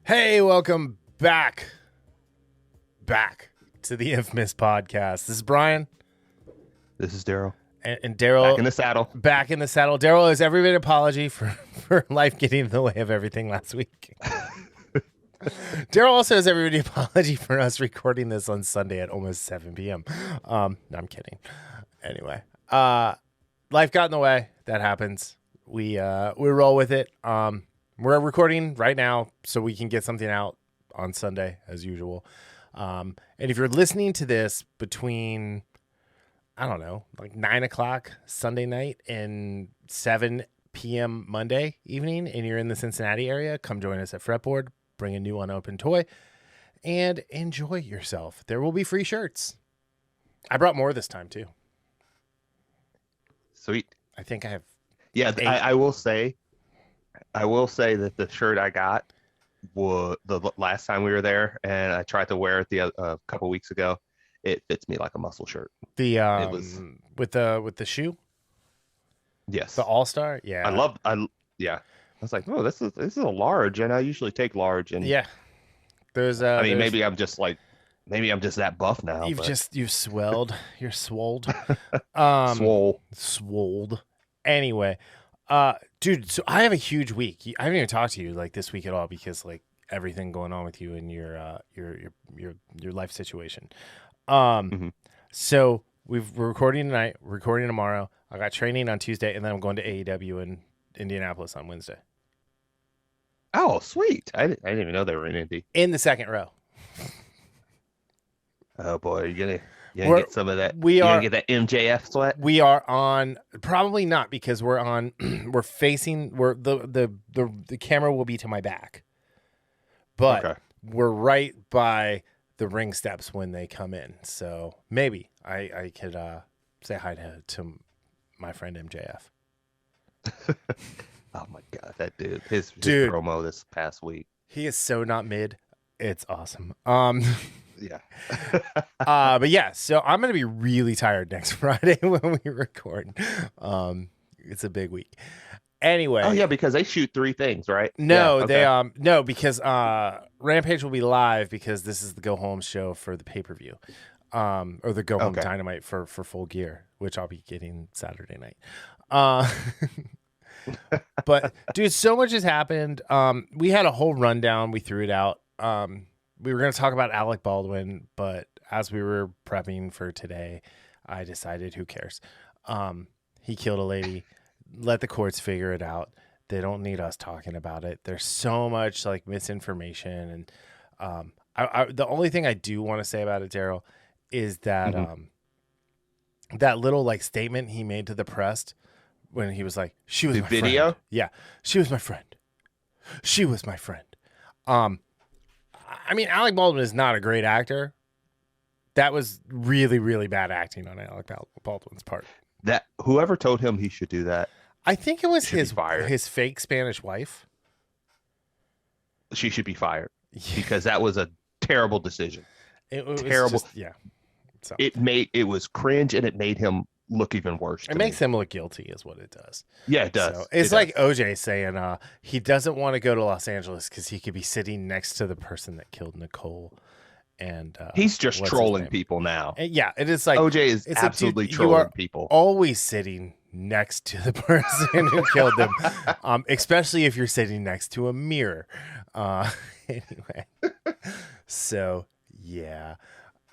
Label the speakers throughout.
Speaker 1: Hey, welcome back to the Infamous Podcast. This is Brian.
Speaker 2: This is Darryl.
Speaker 1: And Darryl.
Speaker 2: Back in the saddle.
Speaker 1: Back in the saddle. Darryl owes every bit of apology for life getting in the way of everything last week. Darryl also owes everybody an apology for us recording this on Sunday at almost 7 p.m. No, I'm kidding. Anyway, life got in the way. That happens. We roll with it. We're recording right now so we can get something out on Sunday as usual. And if you're listening to this between, I don't know, like 9 o'clock Sunday night and 7 p.m. Monday evening, and you're in the Cincinnati area, come join us at Fretboard, bring a new unopened toy, and enjoy yourself. There will be free shirts. I brought more this time too.
Speaker 2: Sweet.
Speaker 1: I think I have.
Speaker 2: Yeah, I will say that the shirt I got was the last time we were there, and I tried to wear it a couple weeks ago. It fits me like a muscle shirt.
Speaker 1: The
Speaker 2: it was
Speaker 1: with the shoe.
Speaker 2: Yes,
Speaker 1: the All-Star. Yeah,
Speaker 2: I was like, oh, this is a large, and I usually take large. And
Speaker 1: yeah, there's.
Speaker 2: Maybe I'm just that buff now.
Speaker 1: You've swelled. You're swolled. Swolled. Anyway, dude, so I have a huge week. I haven't even talked to you like this week at all because like everything going on with you and your life situation. So we're recording tonight, recording tomorrow. I got training on Tuesday, and then I'm going to AEW in Indianapolis on Wednesday.
Speaker 2: Oh, sweet! I didn't even know they were in Indy.
Speaker 1: In the second row.
Speaker 2: Oh boy, you're gonna get some of that.
Speaker 1: You're
Speaker 2: gonna get that MJF sweat.
Speaker 1: We are on, probably not, because we're facing, the camera will be to my back, but
Speaker 2: okay.
Speaker 1: We're right by the ring steps when they come in. So maybe I could say hi to my friend MJF.
Speaker 2: Oh my God, that dude! His promo this past week.
Speaker 1: He is so not mid. It's awesome.
Speaker 2: Yeah.
Speaker 1: But yeah, so I'm going to be really tired next Friday when we record. It's a big week. Anyway.
Speaker 2: Oh yeah, because they shoot 3 things, right?
Speaker 1: No,
Speaker 2: yeah, okay.
Speaker 1: no, because Rampage will be live because this is the go home show for the pay-per-view. Or the go home Dynamite for Full Gear, which I'll be getting Saturday night. But dude, so much has happened. We had a whole rundown, we threw it out. We were going to talk about Alec Baldwin, but as we were prepping for today, I decided who cares. He killed a lady. Let the courts figure it out. They don't need us talking about it. There's so much like misinformation. And the only thing I do want to say about it, Darryl, is that that little like statement he made to the press when he was like, she was my
Speaker 2: video?
Speaker 1: friend. Yeah, she was my friend. She was my friend. I mean, Alec Baldwin is not a great actor. That was really, really bad acting on Alec Baldwin's part.
Speaker 2: That whoever told him he should do that,
Speaker 1: I think it was his fake Spanish wife.
Speaker 2: She should be fired because that was a terrible decision.
Speaker 1: It was
Speaker 2: terrible.
Speaker 1: So.
Speaker 2: It was cringe, and it made him look even worse.
Speaker 1: It makes him look guilty, is what it does.
Speaker 2: Yeah, it does.
Speaker 1: So it's like OJ saying he doesn't want to go to Los Angeles because he could be sitting next to the person that killed Nicole. And
Speaker 2: he's just trolling people now.
Speaker 1: And yeah, it is like
Speaker 2: OJ is absolutely trolling people.
Speaker 1: Always sitting next to the person who killed them, especially if you're sitting next to a mirror. Anyway, so yeah.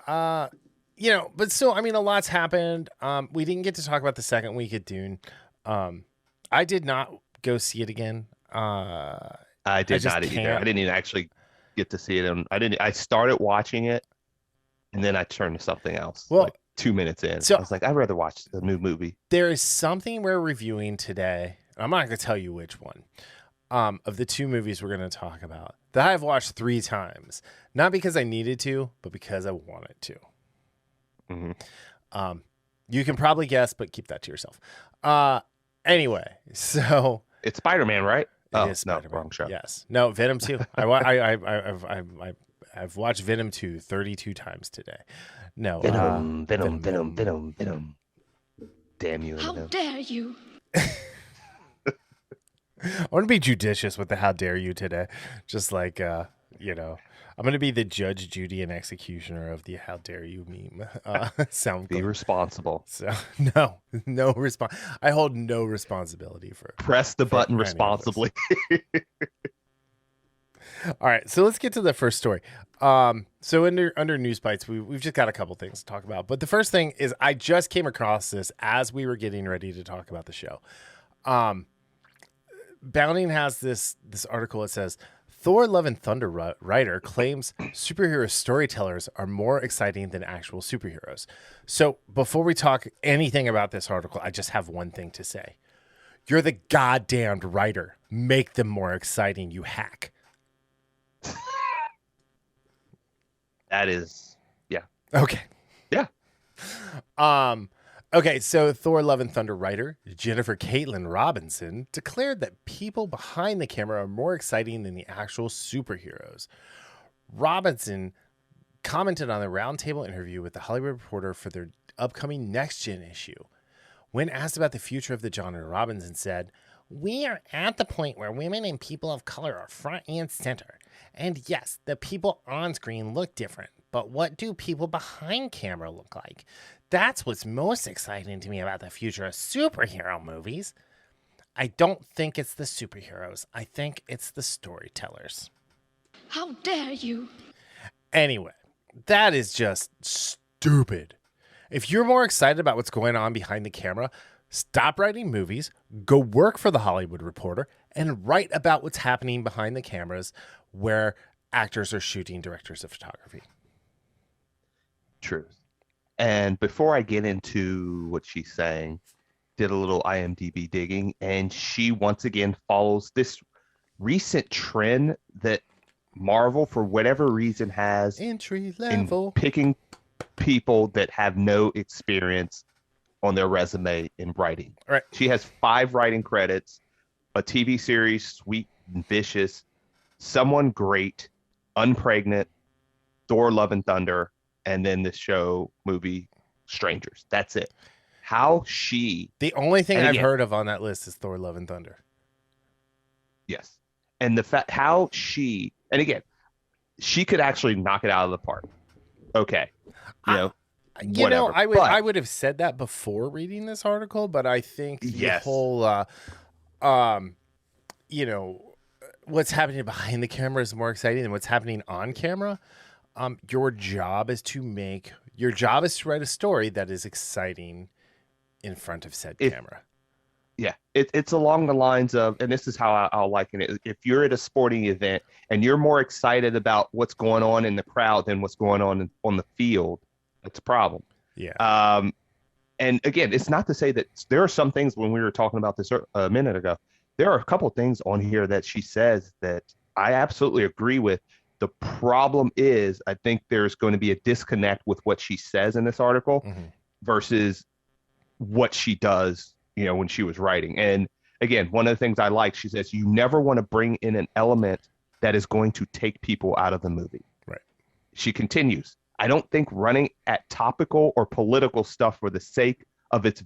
Speaker 1: But so, I mean, a lot's happened. We didn't get to talk about the second week at Dune. I did not go see it again.
Speaker 2: I did not either. I didn't even actually get to see it. I started watching it, and then I turned to something else.
Speaker 1: Well,
Speaker 2: like 2 minutes in,
Speaker 1: so
Speaker 2: I was like, I'd rather watch the new movie.
Speaker 1: There is something we're reviewing today. I'm not going to tell you which one. Of the 2 movies we're going to talk about that I've watched 3 times, not because I needed to, but because I wanted to.
Speaker 2: Mm-hmm.
Speaker 1: You can probably guess, but keep that to yourself. Anyway, so
Speaker 2: it's Spider-Man, right?
Speaker 1: It is Spider-Man.
Speaker 2: No, wrong show.
Speaker 1: Yes, no, Venom 2. I've watched Venom 2 32 times today. No,
Speaker 2: Venom. Damn you!
Speaker 3: How dare you!
Speaker 1: I want to be judicious with the "how dare you" today, just like You know, I'm going to be the judge, Judy, and executioner of the "How dare you" meme sound.
Speaker 2: Be responsible.
Speaker 1: So no response. I hold no responsibility for.
Speaker 2: Press the button
Speaker 1: any of
Speaker 2: responsibly.
Speaker 1: All right, so let's get to the first story. So under News Bites, we've just got a couple things to talk about. But the first thing is I just came across this as we were getting ready to talk about the show. Bounding has this article that says Thor: Love and Thunder writer claims superhero storytellers are more exciting than actual superheroes. So before we talk anything about this article, I just have one thing to say. You're the goddamned writer. Make them more exciting, you hack.
Speaker 2: That is, yeah.
Speaker 1: Okay.
Speaker 2: Yeah.
Speaker 1: Okay, so Thor: Love and Thunder writer Jennifer Caitlin Robinson declared that people behind the camera are more exciting than the actual superheroes. Robinson commented on the roundtable interview with the Hollywood Reporter for their upcoming Next Gen issue. When asked about the future of the genre, Robinson said, "We are at the point where women and people of color are front and center. And yes, the people on screen look different, but what do people behind camera look like? That's what's most exciting to me about the future of superhero movies. I don't think it's the superheroes. I think it's the storytellers."
Speaker 3: How dare you?
Speaker 1: Anyway, that is just stupid. If you're more excited about what's going on behind the camera, stop writing movies, go work for the Hollywood Reporter, and write about what's happening behind the cameras where actors are shooting, directors of photography.
Speaker 2: Truth. And before I get into what she's saying, did a little IMDb digging, and she once again follows this recent trend that Marvel, for whatever reason, has
Speaker 1: Entry
Speaker 2: in
Speaker 1: level.
Speaker 2: picking people that have no experience on their resume in writing.
Speaker 1: All right.
Speaker 2: She has 5 writing credits, a TV series, Sweet and Vicious, Someone Great, Unpregnant, Thor: Love and Thunder, and then the show movie Strangers. That's it. How she...
Speaker 1: The only thing
Speaker 2: And
Speaker 1: I've
Speaker 2: again-
Speaker 1: heard of on that list is Thor: Love and Thunder.
Speaker 2: Yes. And the fact how she... And again, she could actually knock it out of the park. Okay. You know,
Speaker 1: You know,
Speaker 2: whatever.
Speaker 1: I would have said that before reading this article, but I think the
Speaker 2: Yes.
Speaker 1: whole, you know, what's happening behind the camera is more exciting than what's happening on camera. Your job is to write a story that is exciting in front of said camera.
Speaker 2: Yeah, it's along the lines of, and this is how I'll liken it. If you're at a sporting event and you're more excited about what's going on in the crowd than what's going on the field, that's a problem.
Speaker 1: Yeah.
Speaker 2: And again, it's not to say that there are some things, when we were talking about this a minute ago, there are a couple of things on here that she says that I absolutely agree with. The problem is, I think there's going to be a disconnect with what she says in this article versus what she does, you know, when she was writing. And again, one of the things I like, she says, you never want to bring in an element that is going to take people out of the movie.
Speaker 1: Right.
Speaker 2: She continues, I don't think running at topical or political stuff for the sake of it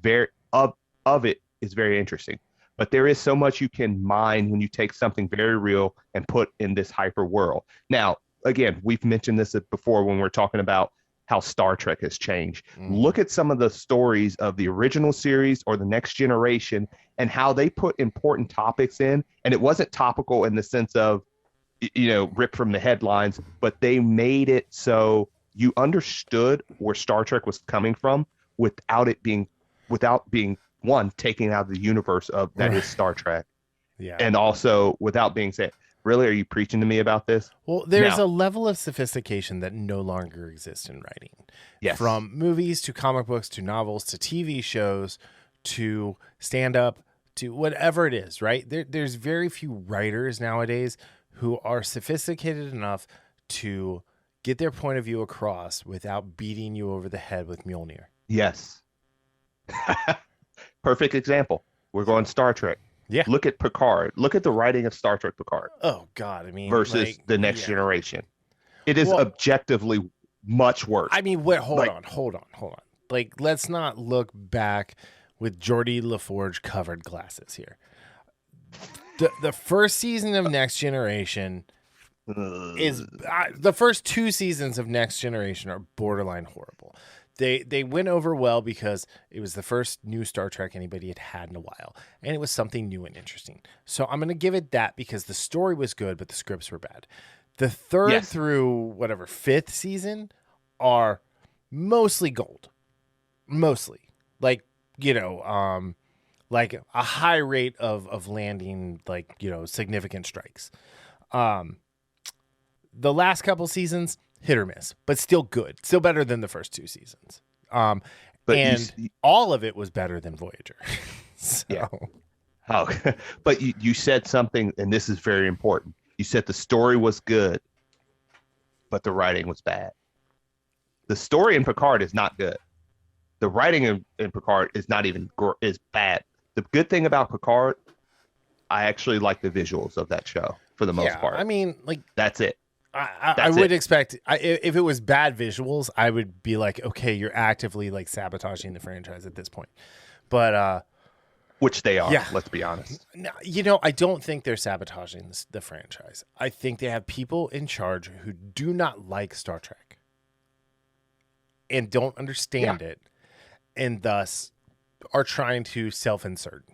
Speaker 2: is very interesting. But there is so much you can mine when you take something very real and put in this hyper world. Now, again, we've mentioned this before when we're talking about how Star Trek has changed. Look at some of the stories of the original series or the Next Generation and how they put important topics in. And it wasn't topical in the sense of, you know, ripped from the headlines, but they made it so you understood where Star Trek was coming from without being one, taking out of the universe of that is Star Trek.
Speaker 1: Yeah.
Speaker 2: And also without being said, really, are you preaching to me about this?
Speaker 1: Well, there's a level of sophistication that no longer exists in writing.
Speaker 2: Yes.
Speaker 1: From movies to comic books to novels to TV shows to stand-up to whatever it is, right? There's very few writers nowadays who are sophisticated enough to get their point of view across without beating you over the head with Mjolnir.
Speaker 2: Yes. Perfect example. We're going Star Trek.
Speaker 1: Yeah.
Speaker 2: Look at Picard. Look at the writing of Star Trek Picard
Speaker 1: Oh, God. I mean,
Speaker 2: versus the Next Generation. It is
Speaker 1: Well-
Speaker 2: objectively much worse.
Speaker 1: I mean, hold on. Like, let's not look back with Geordie LaForge covered glasses here. The first season of Next Generation is the first 2 seasons of Next Generation are borderline horrible. They went over well because it was the first new Star Trek anybody had had in a while, and it was something new and interesting. So I'm going to give it that because the story was good, but the scripts were bad. The third through whatever 5th season are mostly gold, mostly like like a high rate of landing like significant strikes. The last couple seasons, hit or miss, but still good. Still better than the first 2 seasons. But all of it was better than Voyager. So.
Speaker 2: Yeah. Oh, but you said something, and this is very important. You said the story was good, but the writing was bad. The story in Picard is not good. The writing in Picard is not even is bad. The good thing about Picard, I actually like the visuals of that show for the most part.
Speaker 1: I mean, like
Speaker 2: that's it.
Speaker 1: I would expect if it was bad visuals, I would be like, okay, you're actively like sabotaging the franchise at this point. But
Speaker 2: which they are, let's be honest.
Speaker 1: No, I don't think they're sabotaging the franchise. I think they have people in charge who do not like Star Trek and don't understand it, and thus are trying to self-insert.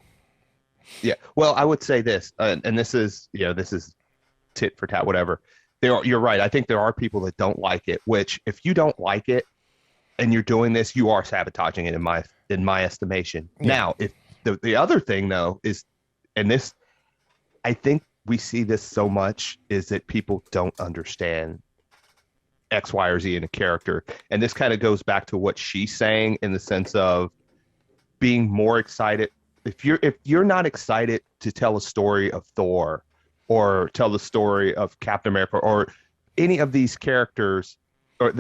Speaker 2: Yeah. Well, I would say this, and this is tit for tat, whatever. You're right. I think there are people that don't like it, which if you don't like it and you're doing this, you are sabotaging it in my estimation. Yeah. Now, if the other thing though is, and this, I think we see this so much, is that people don't understand X, Y, or Z in a character. And this kind of goes back to what she's saying in the sense of being more excited. If you're not excited to tell a story of Thor, or tell the story of Captain America, or any of these characters, or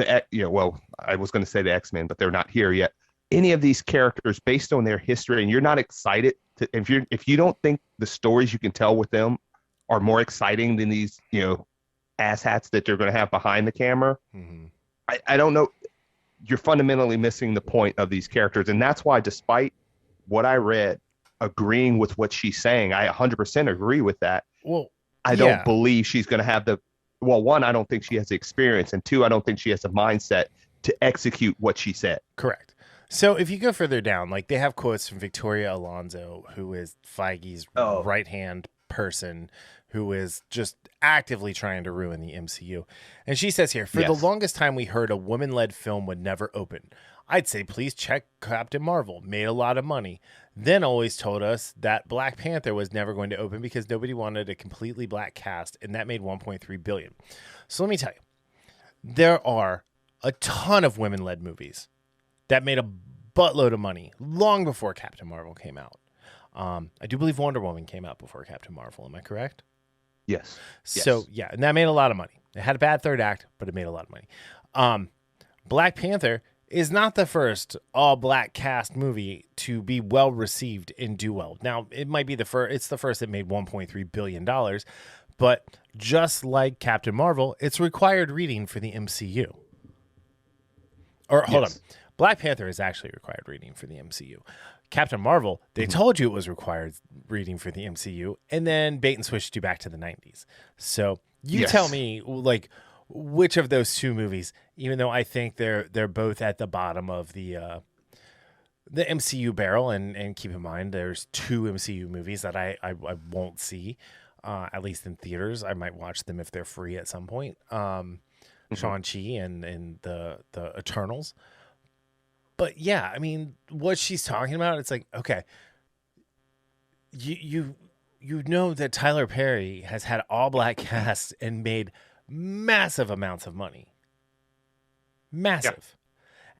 Speaker 2: I was going to say the X-Men, but they're not here yet. Any of these characters, based on their history, and you're not excited to, if you don't think the stories you can tell with them are more exciting than these, asshats that they're going to have behind the camera, I don't know. You're fundamentally missing the point of these characters, and that's why, despite what I read, agreeing with what she's saying, I 100% agree with that.
Speaker 1: Well,
Speaker 2: I don't believe she's going to have one, I don't think she has the experience, and 2, I don't think she has the mindset to execute what she said.
Speaker 1: Correct. So if you go further down, like they have quotes from Victoria Alonso, who is Feige's right-hand person, who is just actively trying to ruin the MCU. And she says here, for the longest time we heard a woman-led film would never open. I'd say, please check Captain Marvel. Made a lot of money. Then always told us that Black Panther was never going to open because nobody wanted a completely black cast, and that made $1.3 billion. So let me tell you, there are a ton of women-led movies that made a buttload of money long before Captain Marvel came out. I do believe Wonder Woman came out before Captain Marvel. Am I correct?
Speaker 2: Yes.
Speaker 1: So, yeah, and that made a lot of money. It had a bad third act, but it made a lot of money. Black Panther is not the first all-black cast movie to be well-received and do well. Now, it might be it's the first that made $1.3 billion, but just like Captain Marvel, it's required reading for the MCU. Or, hold on. Black Panther is actually required reading for the MCU. Captain Marvel, they told you it was required reading for the MCU, and then bait and switched you back to the 90s. So, you tell me, like, which of those 2 movies, even though I think they're both at the bottom of the MCU barrel, and keep in mind there's 2 MCU movies that I won't see, at least in theaters. I might watch them if they're free at some point. Shang-Chi and the Eternals. But yeah, I mean, what she's talking about, it's like, okay, you know that Tyler Perry has had all black cast and made massive amounts of money. Massive.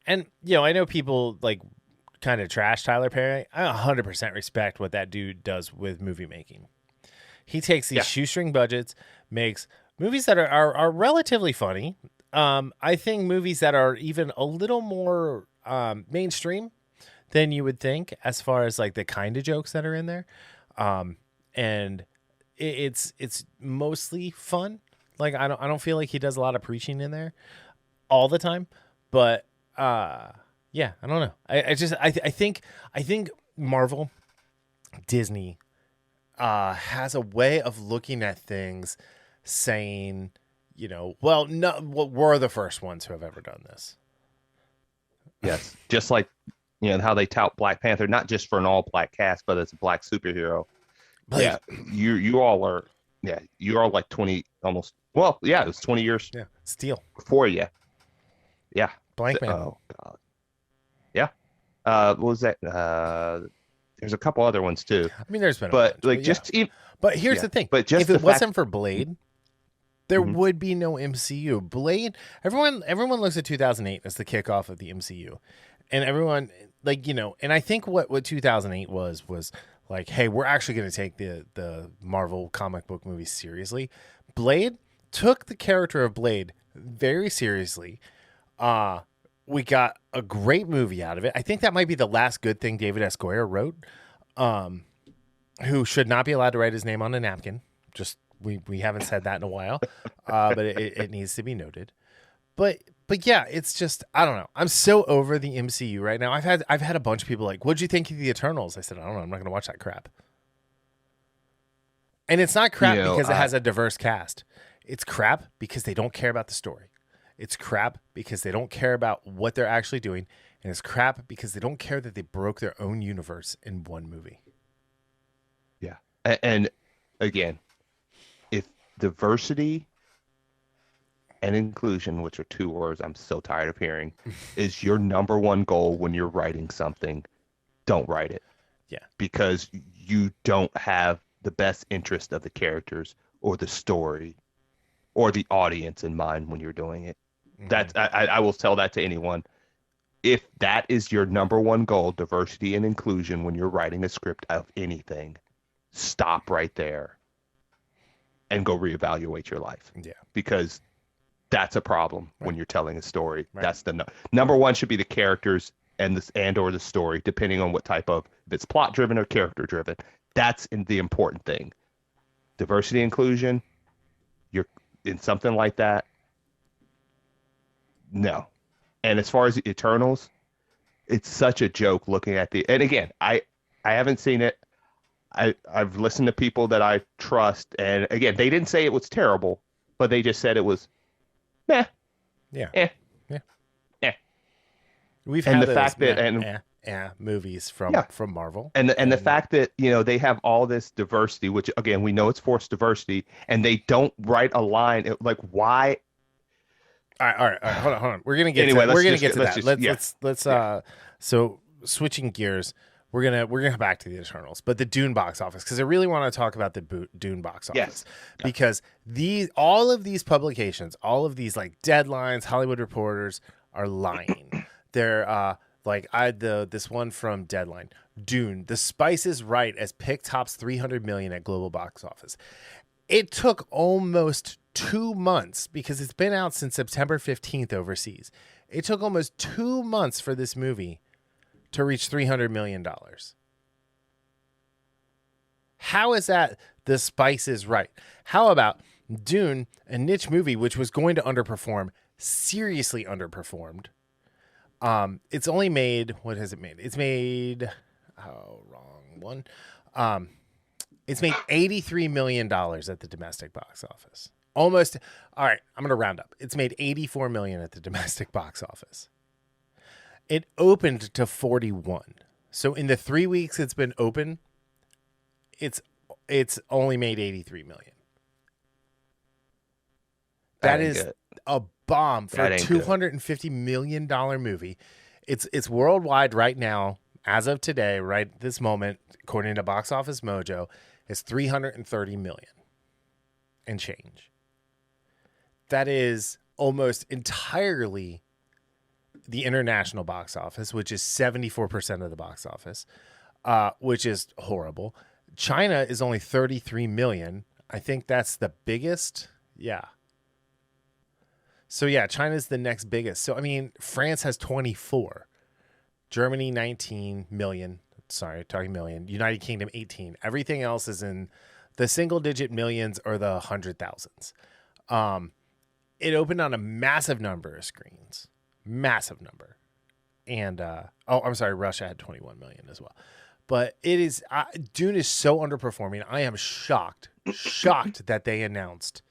Speaker 1: Yeah. And, I know people like kind of trash Tyler Perry. I 100% respect what that dude does with movie making. He takes these shoestring budgets, makes movies that are relatively funny. I think movies that are even a little more mainstream than you would think, as far as like the kind of jokes that are in there. And it's mostly fun. Like I don't feel like he does a lot of preaching in there all the time, but I don't know. I think Marvel, Disney has a way of looking at things saying we're the first ones who have ever done this.
Speaker 2: Yes, just like how they tout Black Panther, not just for an all black cast, but as a black superhero.
Speaker 1: Blade.
Speaker 2: Yeah, you all are. Yeah, you are like 20 almost. Well, yeah, it was 20 years.
Speaker 1: Yeah, Steel.
Speaker 2: Before you. Yeah.
Speaker 1: Blank Man.
Speaker 2: Oh God. Yeah. What was that? There's a couple other ones too.
Speaker 1: I mean, there's been,
Speaker 2: but
Speaker 1: bunch, but here's the thing.
Speaker 2: But just
Speaker 1: if it wasn't for Blade, there would be no MCU. Blade. Everyone looks at 2008 as the kickoff of the MCU, and everyone and I think what 2008 was like, hey, we're actually going to take the Marvel comic book movies seriously. Blade took the character of Blade very seriously. We got a great movie out of it. I think that might be the last good thing David S. Goyer wrote, who should not be allowed to write his name on a napkin. Just we haven't said that in a while, but it needs to be noted. But yeah, it's just, I don't know. I'm so over the MCU right now. I've had a bunch of people like, what'd you think of the Eternals? I said, I don't know. I'm not going to watch that crap. And it's not crap because it has a diverse cast. It's crap because they don't care about the story. It's crap because they don't care about what they're actually doing. And it's crap because they don't care that they broke their own universe in one movie.
Speaker 2: Yeah. And again, if diversity and inclusion, which are two words I'm so tired of hearing, is your number one goal when you're writing something, don't write it.
Speaker 1: Yeah. Because
Speaker 2: you don't have the best interest of the characters or the story or the audience in mind when you're doing it. That's I will tell that to anyone. If that is your number one goal, diversity and inclusion, when you're writing a script of anything, stop right there and go reevaluate your life.
Speaker 1: Yeah.
Speaker 2: Because that's a problem when you're telling a story.
Speaker 1: Right.
Speaker 2: That's the number one should be the characters and or the story, depending on what type of, if it's plot driven or character driven. That's the important thing. Diversity, inclusion, you're in something like that. No. And as far as the Eternals, it's such a joke looking at and again, I haven't seen it. I've listened to people that I trust, and again, they didn't say it was terrible, but they just said it was meh.
Speaker 1: Yeah.
Speaker 2: Eh.
Speaker 1: Yeah.
Speaker 2: Eh.
Speaker 1: We've
Speaker 2: and
Speaker 1: had
Speaker 2: the fact that
Speaker 1: movies from Marvel.
Speaker 2: And the fact that, they have all this diversity, which again, we know it's forced diversity, and they don't write a line like why.
Speaker 1: All right. Hold on. We're gonna get to that. Let's so switching gears, we're gonna come back to the Eternals, but the Dune box office, because I really want to talk about the Dune box office, because all of these publications, all of these like Deadlines, Hollywood Reporters are lying. They're this one from Deadline, Dune, The Spice is Right as pick tops 300 million at global box office. It took almost 2 months, because it's been out since September 15th overseas. It took almost 2 months for this movie to reach $300 million. How is that The Spice is Right? How about Dune, a niche movie which was going to underperform, seriously underperformed? It's only made, what has it made? It's made, wrong one. It's made $83 million at the domestic box office. Almost. All right, I'm going to round up. It's made $84 million at the domestic box office. It opened to 41. So in the 3 weeks it's been open, it's only made $83 million. That is a bomb for a $250 million movie. It's worldwide right now, as of today, right this moment, according to Box Office Mojo, it's $330 million and change. That is almost entirely the international box office, which is 74% of the box office, which is horrible. China is only 33 million. I think that's the biggest. Yeah. So yeah, China's the next biggest. So I mean, France has 24, Germany 19 million. Sorry, talking million. United Kingdom 18. Everything else is in the single digit millions or the 100,000s. It opened on a massive number of screens, massive number, and I'm sorry, Russia had 21 million as well. But it is Dune is so underperforming. I am shocked that they announced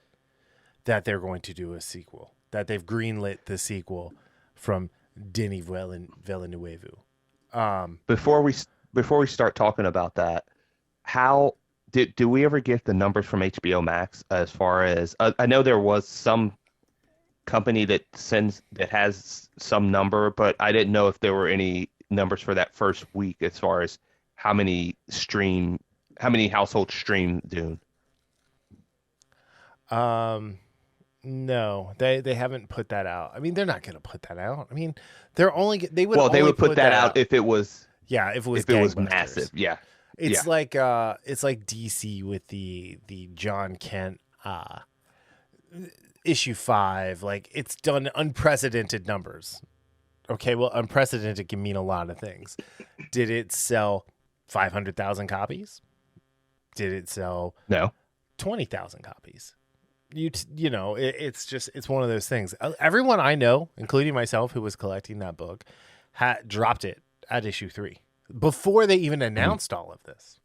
Speaker 1: that they're going to do a sequel, that they've greenlit the sequel from Denis Villeneuve.
Speaker 2: Before we start talking about that, how do we ever get the numbers from HBO Max as far as I know there was some company that has some number, but I didn't know if there were any numbers for that first week as far as how many households stream Dune.
Speaker 1: No, they haven't put that out. I mean, they're not going to put that out. I mean, they would
Speaker 2: put that out if it was
Speaker 1: if it was
Speaker 2: massive. Yeah.
Speaker 1: It's like DC with the John Kent issue 5. Like, it's done unprecedented numbers. Okay, well, unprecedented can mean a lot of things. Did it sell 500,000 copies? Did it sell 20,000 copies? It's one of those things. Everyone I know, including myself, who was collecting that book, dropped it at issue 3 before they even announced all of this,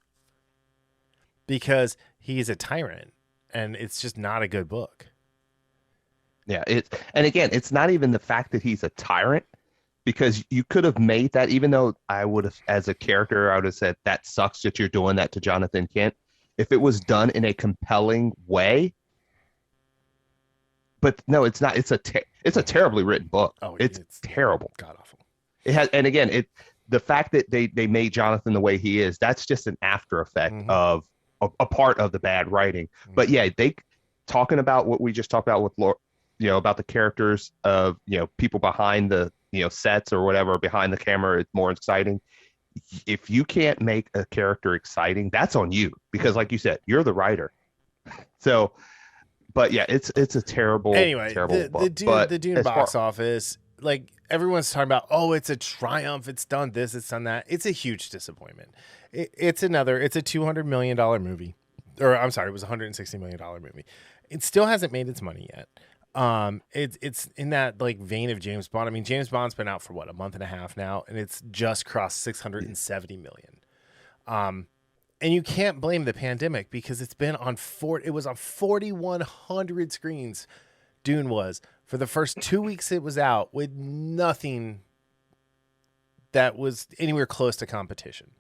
Speaker 1: because he's a tyrant and it's just not a good book.
Speaker 2: Yeah, it's not even the fact that he's a tyrant, because you could have made that, even though I would have, as a character, I would have said that sucks that you're doing that to Jonathan Kent, if it was done in a compelling way. But no, it's not. It's a terribly written book. Oh, it's terrible.
Speaker 1: God awful.
Speaker 2: It has, and again, the fact that they made Jonathan the way he is, that's just an after effect of a part of the bad writing. But yeah, they talking about what we just talked about with about the characters of people behind the sets or whatever, behind the camera, it's more exciting. If you can't make a character exciting, that's on you, because like you said, you're the writer. So. But yeah, it's a terrible book.
Speaker 1: The Dune box office, like everyone's talking about, oh, it's a triumph, it's done this, it's done that. It's a huge disappointment. It's a $200 million movie, or I'm sorry, it was a $160 million movie. It still hasn't made its money yet. It's in that like vein of James Bond. I mean, James Bond's been out for what, a month and a half now, and it's just crossed 670 million. And you can't blame the pandemic, because it's been on it was on 4,100 screens. Dune was for the first 2 weeks it was out, with nothing that was anywhere close to competition.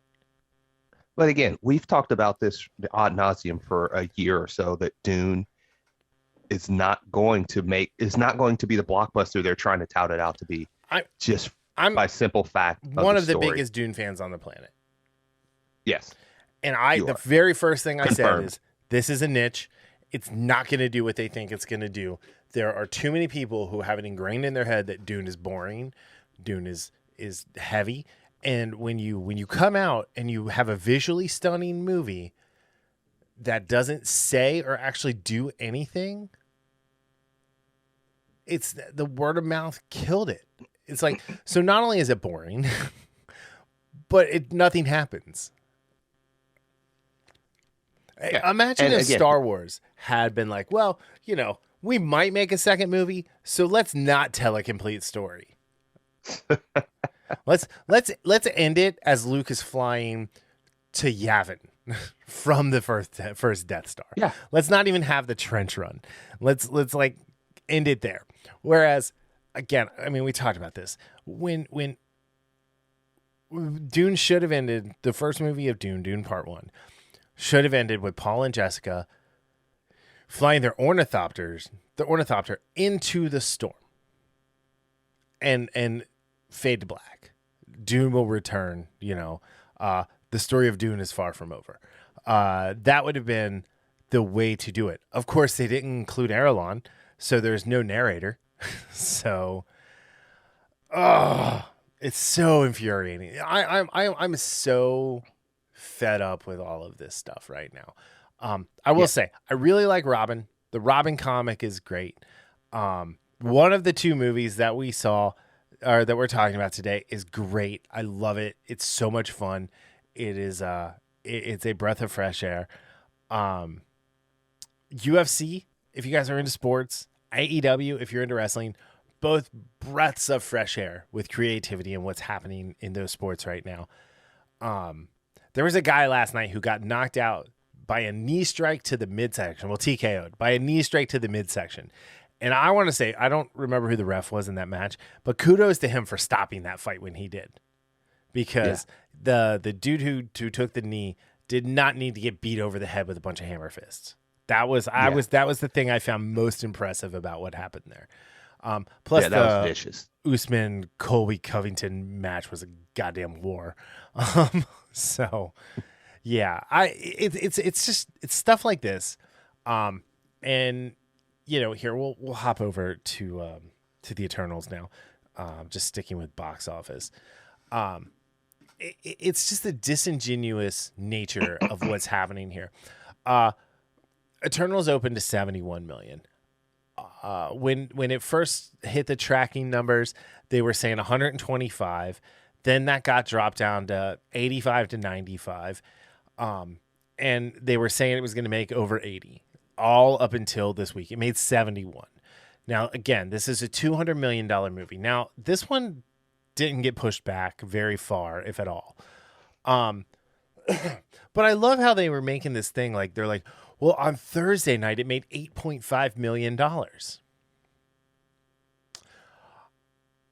Speaker 2: But again, we've talked about this ad nauseum for a year or so, that Dune is not going to be the blockbuster they're trying to tout it out to be. I'm by simple fact.
Speaker 1: One of the biggest Dune fans on the planet.
Speaker 2: Yes.
Speaker 1: And the very first thing I said is, this is a niche. It's not going to do what they think it's going to do. There are too many people who have it ingrained in their head that Dune is boring. Dune is heavy. And when you come out and you have a visually stunning movie that doesn't say or actually do anything, it's the word of mouth killed it. It's like, so not only is it boring, but nothing happens. Yeah. Imagine if Star Wars had been like, well, we might make a second movie, so let's not tell a complete story. let's end it as Luke is flying to Yavin from the first Death Star.
Speaker 2: Yeah.
Speaker 1: Let's not even have the trench run. Let's like end it there. Whereas, again, I mean, we talked about this when Dune should have ended. The first movie of Dune Part 1. Should have ended with Paul and Jessica flying the ornithopter into the storm, and fade to black. Dune will return. The story of Dune is far from over. That would have been the way to do it. Of course, they didn't include Arelon, so there's no narrator. So, it's so infuriating. I'm so fed up with all of this stuff right now. I will say, I really like Robin. The Robin comic is great. One of the two movies that we saw, or that we're talking about today, is great. I love it. It's so much fun. It is it's a breath of fresh air. UFC, if you guys are into sports, AEW, if you're into wrestling, both breaths of fresh air with creativity and what's happening in those sports right now. There was a guy last night who got knocked out by a knee strike to the midsection. Well, TKO'd by a knee strike to the midsection. And I want to say, I don't remember who the ref was in that match, but kudos to him for stopping that fight when he did. Because the dude who took the knee did not need to get beat over the head with a bunch of hammer fists. That was the thing I found most impressive about what happened there. Plus
Speaker 2: that was vicious.
Speaker 1: Usman Colby Covington match was a goddamn war. So yeah, it's stuff like this. And here we'll hop over to the Eternals now. Just sticking with box office. It's just the disingenuous nature of what's happening here. Eternals opened to 71 million. When it first hit the tracking numbers, they were saying 125. Then that got dropped down to 85 to 95. And they were saying it was going to make over 80, all up until this week. It made 71. Now, again, this is a $200 million movie. Now, this one didn't get pushed back very far, if at all. But I love how they were making this thing like they're like, well, on Thursday night it made $8.5 million.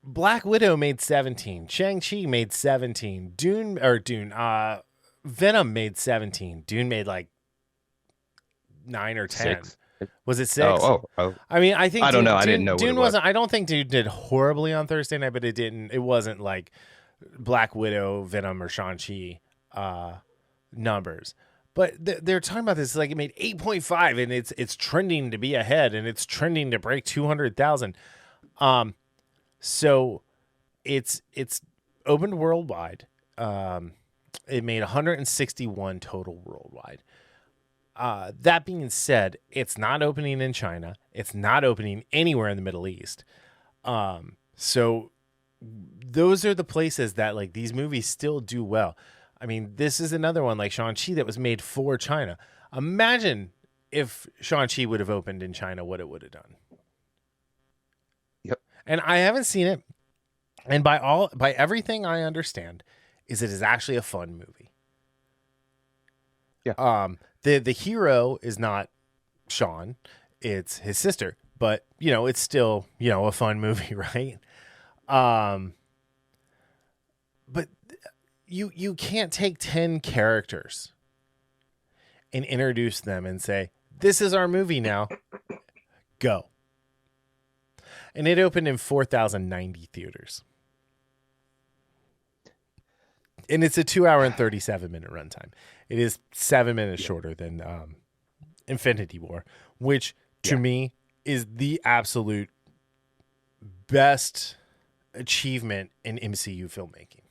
Speaker 1: Black Widow made 17. Shang-Chi made 17. Venom made 17. Dune made like 9 or 10.
Speaker 2: 6.
Speaker 1: Was it 6?
Speaker 2: Oh.
Speaker 1: I mean, I think
Speaker 2: I don't know. I didn't know.
Speaker 1: Dune
Speaker 2: what it was.
Speaker 1: wasn't. I don't think Dune did horribly on Thursday night, but it wasn't like Black Widow, Venom, or Shang-Chi numbers. But they're talking about this like it made 8.5, and it's trending to be ahead, and it's trending to break 200,000. So it's opened worldwide. It made 161 total worldwide. That being said, it's not opening in China. It's not opening anywhere in the Middle East. So those are the places that like these movies still do well. I mean, this is another one like Shang-Chi that was made for China. Imagine if Shang-Chi would have opened in China, what it would have done.
Speaker 2: Yep. And
Speaker 1: I haven't seen it. And by everything I understand, is it is actually a fun movie.
Speaker 2: Yeah.
Speaker 1: The hero is not Sean, it's his sister, but it's still, a fun movie, right? But you can't take 10 characters and introduce them and say, this is our movie now. Go. And it opened in 4,090 theaters. And it's a 2-hour and 37-minute runtime. It is 7 minutes shorter than Infinity War, which to me is the absolute best achievement in MCU filmmaking.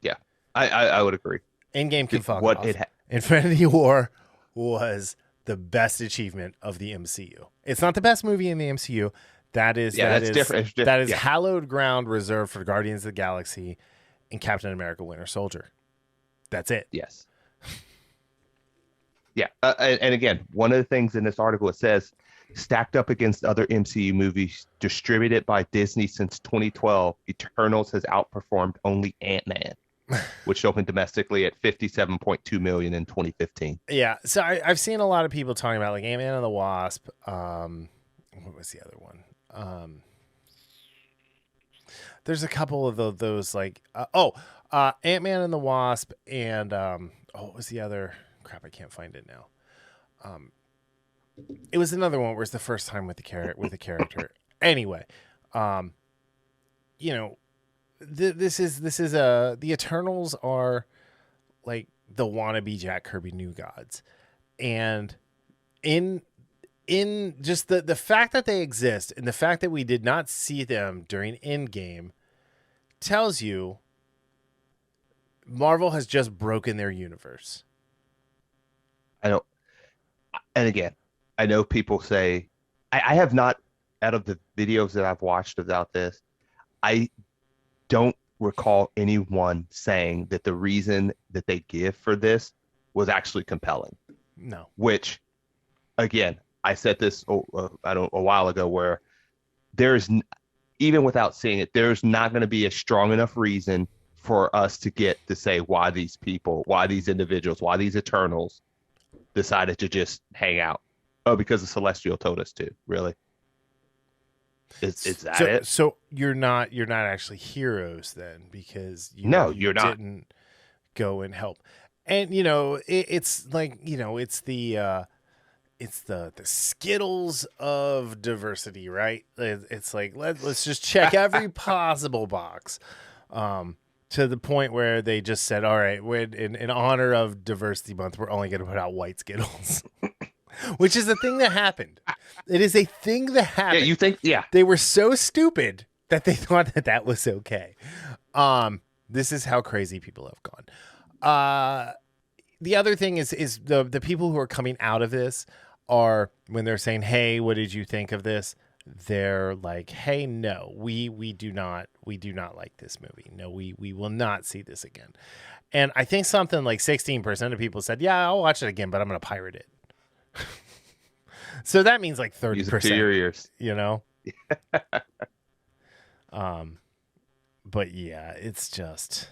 Speaker 2: Yeah, I would agree.
Speaker 1: Endgame can fuck off. Infinity War was the best achievement of the MCU. It's not the best movie in the MCU. That is
Speaker 2: different.
Speaker 1: That is hallowed ground reserved for Guardians of the Galaxy and Captain America: Winter Soldier. That's it.
Speaker 2: Yes. Yeah. And again, one of the things in this article, it says, stacked up against other MCU movies distributed by Disney since 2012, Eternals has outperformed only Ant-Man, which opened domestically at 57.2 million in 2015.
Speaker 1: Yeah. So I've seen a lot of people talking about like Ant-Man and the Wasp. What was the other one? There's a couple of those like Ant-Man and the Wasp and what was the other? Crap, I can't find it now. It was another one where it's the first time with the character. Anyway, this is the Eternals are like the wannabe Jack Kirby New Gods, and in just the fact that they exist and the fact that we did not see them during Endgame tells you Marvel has just broken their universe.
Speaker 2: And again, I know people say, I have not, out of the videos that I've watched about this, I don't recall anyone saying that the reason that they give for this was actually compelling.
Speaker 1: No.
Speaker 2: Which, again, I said this a while ago, where there's, even without seeing it, there's not going to be a strong enough reason for us to get to say why these people, why these individuals, why these Eternals decided to just hang out. Oh, because the Celestial told us to. Really? Is that it?
Speaker 1: So you're not actually heroes then, because
Speaker 2: you're not.
Speaker 1: Didn't go and help. And it's like, it's the Skittles of diversity, right? It's like let's just check every possible box, to the point where they just said, all right, in honor of Diversity Month, we're only going to put out white Skittles. Which is a thing that happened. It is a thing that happened.
Speaker 2: Yeah, you think? Yeah.
Speaker 1: They were so stupid that they thought that was okay. This is how crazy people have gone. The other thing is the people who are coming out of this are, when they're saying, hey, what did you think of this? They're like, hey, no, we do not like this movie. No, we will not see this again. And I think something like 16% of people said, yeah, I'll watch it again, but I'm going to pirate it. So that means like 30%.
Speaker 2: Use it to your ears.
Speaker 1: But yeah, it's just,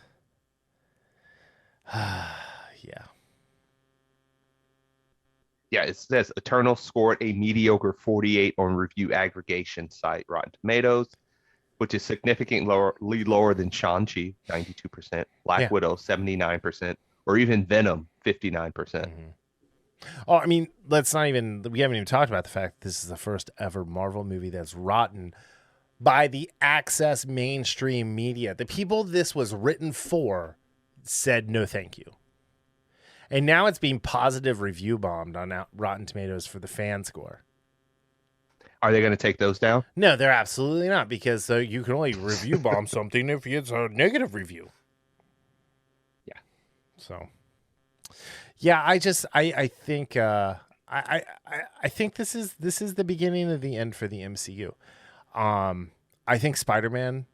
Speaker 1: yeah.
Speaker 2: Yeah, it says Eternal scored a mediocre 48 on review aggregation site Rotten Tomatoes, which is significantly lower than Shang-Chi, 92%, Black Widow, 79%, or even Venom, 59%.
Speaker 1: Mm-hmm. Oh, I mean, we haven't even talked about the fact that this is the first ever Marvel movie that's rotten by the access mainstream media. The people this was written for said no thank you. And now it's being positive review bombed on Rotten Tomatoes for the fan score.
Speaker 2: Are they going to take those down?
Speaker 1: No, they're absolutely not, because you can only review bomb something if it's a negative review.
Speaker 2: Yeah.
Speaker 1: So, yeah, I think I think this is the beginning of the end for the MCU. I think Spider-Man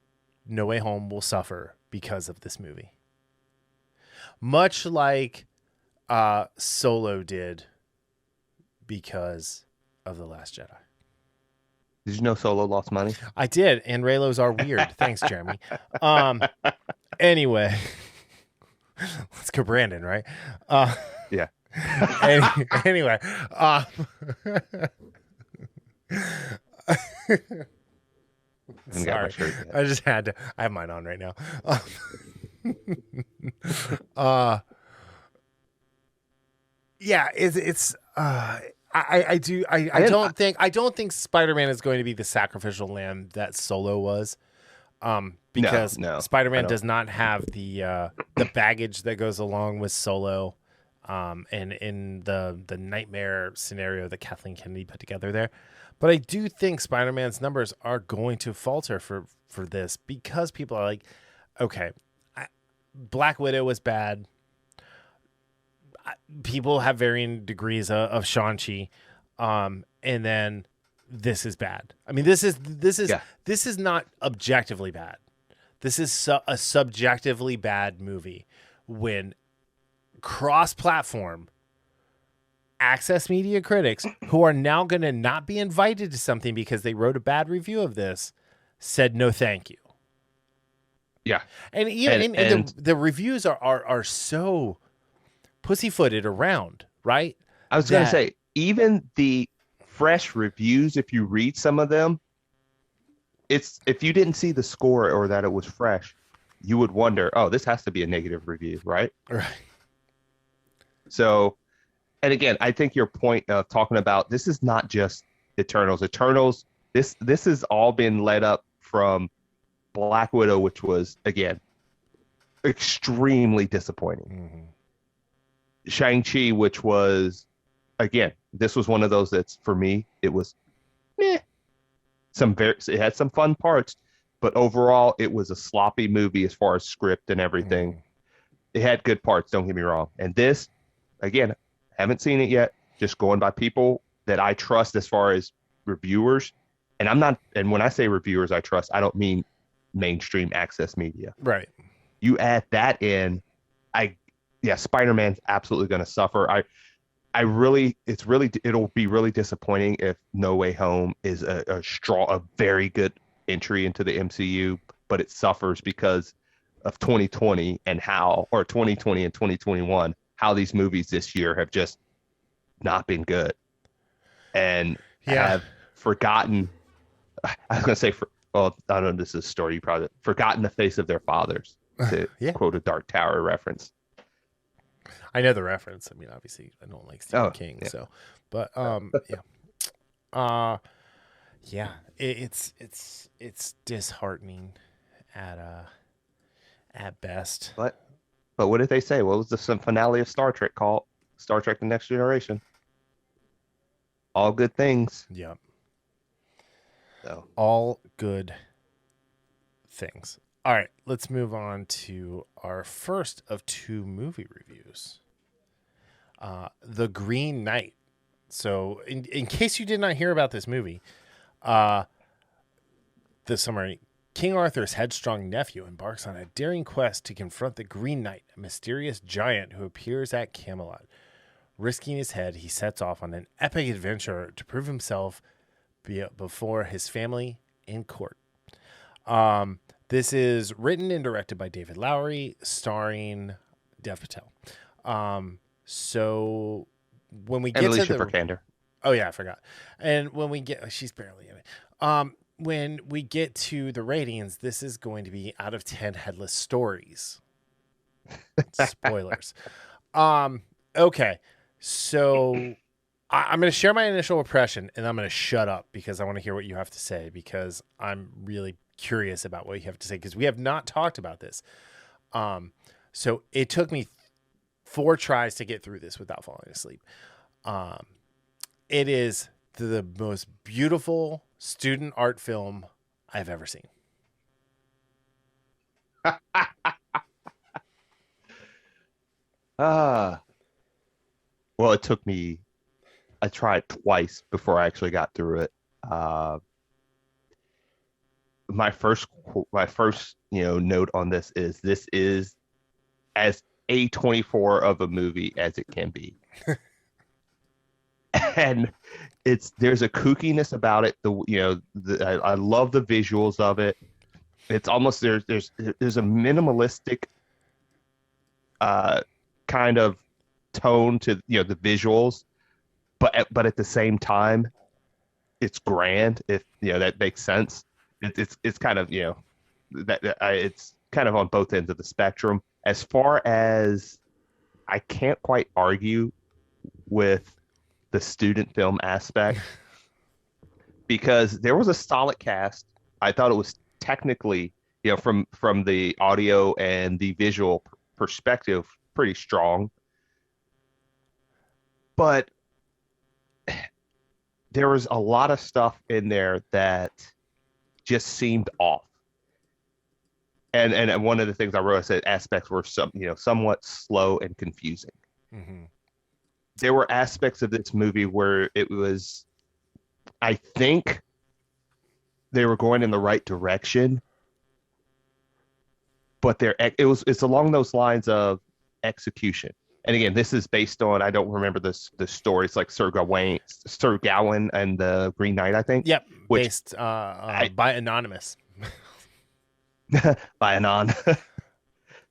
Speaker 1: No Way Home will suffer because of this movie. Much like Solo did because of The Last Jedi.
Speaker 2: Did you know Solo lost money?
Speaker 1: I did, and Raylos are weird. Thanks, Jeremy. Anyway, let's go Brandon, right?
Speaker 2: Yeah.
Speaker 1: Anyway, sorry, I just had to. I have mine on right now. Yeah, I don't think Spider-Man is going to be the sacrificial lamb that Solo was, because Spider-Man does not have the baggage that goes along with Solo, and in the nightmare scenario that Kathleen Kennedy put together there. But I do think Spider-Man's numbers are going to falter for this, because people are like, okay, Black Widow was bad. People have varying degrees of Shang-Chi, and then this is bad. I mean, this is not objectively bad. This is a subjectively bad movie. When cross-platform access media critics, who are now going to not be invited to something because they wrote a bad review of this, said no thank you.
Speaker 2: Yeah,
Speaker 1: and even the reviews are so pussyfooted around, right?
Speaker 2: I was going to say, even the fresh reviews, if you read some of them, if you didn't see the score or that it was fresh, you would wonder, oh, this has to be a negative review, right?
Speaker 1: Right.
Speaker 2: So, and again, I think your point of talking about this is not just Eternals. This has all been led up from Black Widow, which was, again, extremely disappointing. Mm-hmm. Shang-Chi, which was, again, this was one of those that's, for me, it was it had some fun parts, but overall it was a sloppy movie as far as script and everything. It had good parts, don't get me wrong. And this, again, haven't seen it yet, just going by people that I trust as far as reviewers. And when I say reviewers I trust, I don't mean mainstream access media.
Speaker 1: Right.
Speaker 2: You add that in, Spider-Man's absolutely going to suffer. It'll be really disappointing if No Way Home is a very good entry into the MCU, but it suffers because of 2020 and or 2020 and 2021, how these movies this year have just not been good and have forgotten. I was going to say, well, I don't know, this is a story you probably forgotten the face of their fathers, to quote a Dark Tower reference.
Speaker 1: I know the reference. I mean, obviously, I don't like Stephen King, so, but it's disheartening at best.
Speaker 2: But what did they say? What was the finale of Star Trek called? Star Trek: The Next Generation. All good things.
Speaker 1: Yep.
Speaker 2: So
Speaker 1: all good things. All right, let's move on to our first of two movie reviews. The Green Knight. So, in case you did not hear about this movie, the summary: King Arthur's headstrong nephew embarks on a daring quest to confront the Green Knight, a mysterious giant who appears at Camelot. Risking his head, he sets off on an epic adventure to prove himself before his family in court. This is written and directed by David Lowery, starring Dev Patel. So when we get
Speaker 2: Alicia
Speaker 1: to the
Speaker 2: Vikander.
Speaker 1: Oh yeah, I forgot. And when we get, she's barely in it. When we get to the ratings, this is going to be out of 10 headless stories. Spoilers. Okay. So I'm going to share my initial impression and I'm going to shut up because I want to hear what you have to say because I'm really curious about what you have to say because we have not talked about this. So it took me 4 tries to get through this without falling asleep. It is the most beautiful student art film I've ever seen.
Speaker 2: Well, it took me, I tried twice before I actually got through it. My first note on this is as A24 of a movie as it can be. And there's a kookiness about it. I love the visuals of it. It's almost there's a minimalistic kind of tone to the visuals, but at the same time, it's grand. If that makes sense. It's kind of it's kind of on both ends of the spectrum. As far as I can't quite argue with the student film aspect because there was a solid cast. I thought it was technically, from the audio and the visual perspective, pretty strong. But there was a lot of stuff in there that just seemed off. And one of the things I wrote, I said aspects were somewhat slow and confusing. Mm-hmm. There were aspects of this movie where it was, I think they were going in the right direction, but it's along those lines of execution. And again, this is based on, I don't remember the story. It's like Sir Gawain and the Green Knight, I think.
Speaker 1: Yep, based by Anonymous.
Speaker 2: By Anon.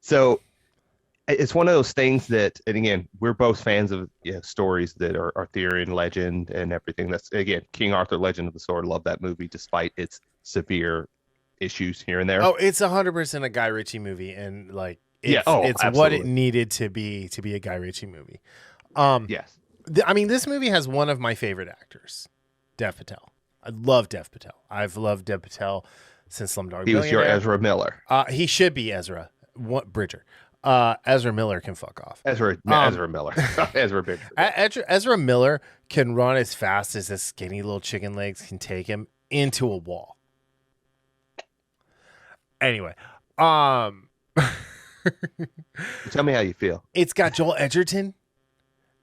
Speaker 2: So it's one of those things that, and again, we're both fans of stories that are Arthurian legend and everything. That's, again, King Arthur, Legend of the Sword. Love that movie despite its severe issues here and there.
Speaker 1: Oh, it's 100% a Guy Ritchie movie, and like it's what it needed to be a Guy Ritchie movie.
Speaker 2: Yes.
Speaker 1: I mean, this movie has one of my favorite actors, Dev Patel. I love Dev Patel. I've loved Dev Patel since Slumdog Millionaire.
Speaker 2: He was your Ezra Miller.
Speaker 1: He should be Ezra Bridger. Ezra Miller can fuck off.
Speaker 2: Ezra Miller. Ezra Bridger.
Speaker 1: Ezra Miller can run as fast as his skinny little chicken legs can take him into a wall. Anyway,
Speaker 2: tell me how you feel.
Speaker 1: It's got Joel Edgerton.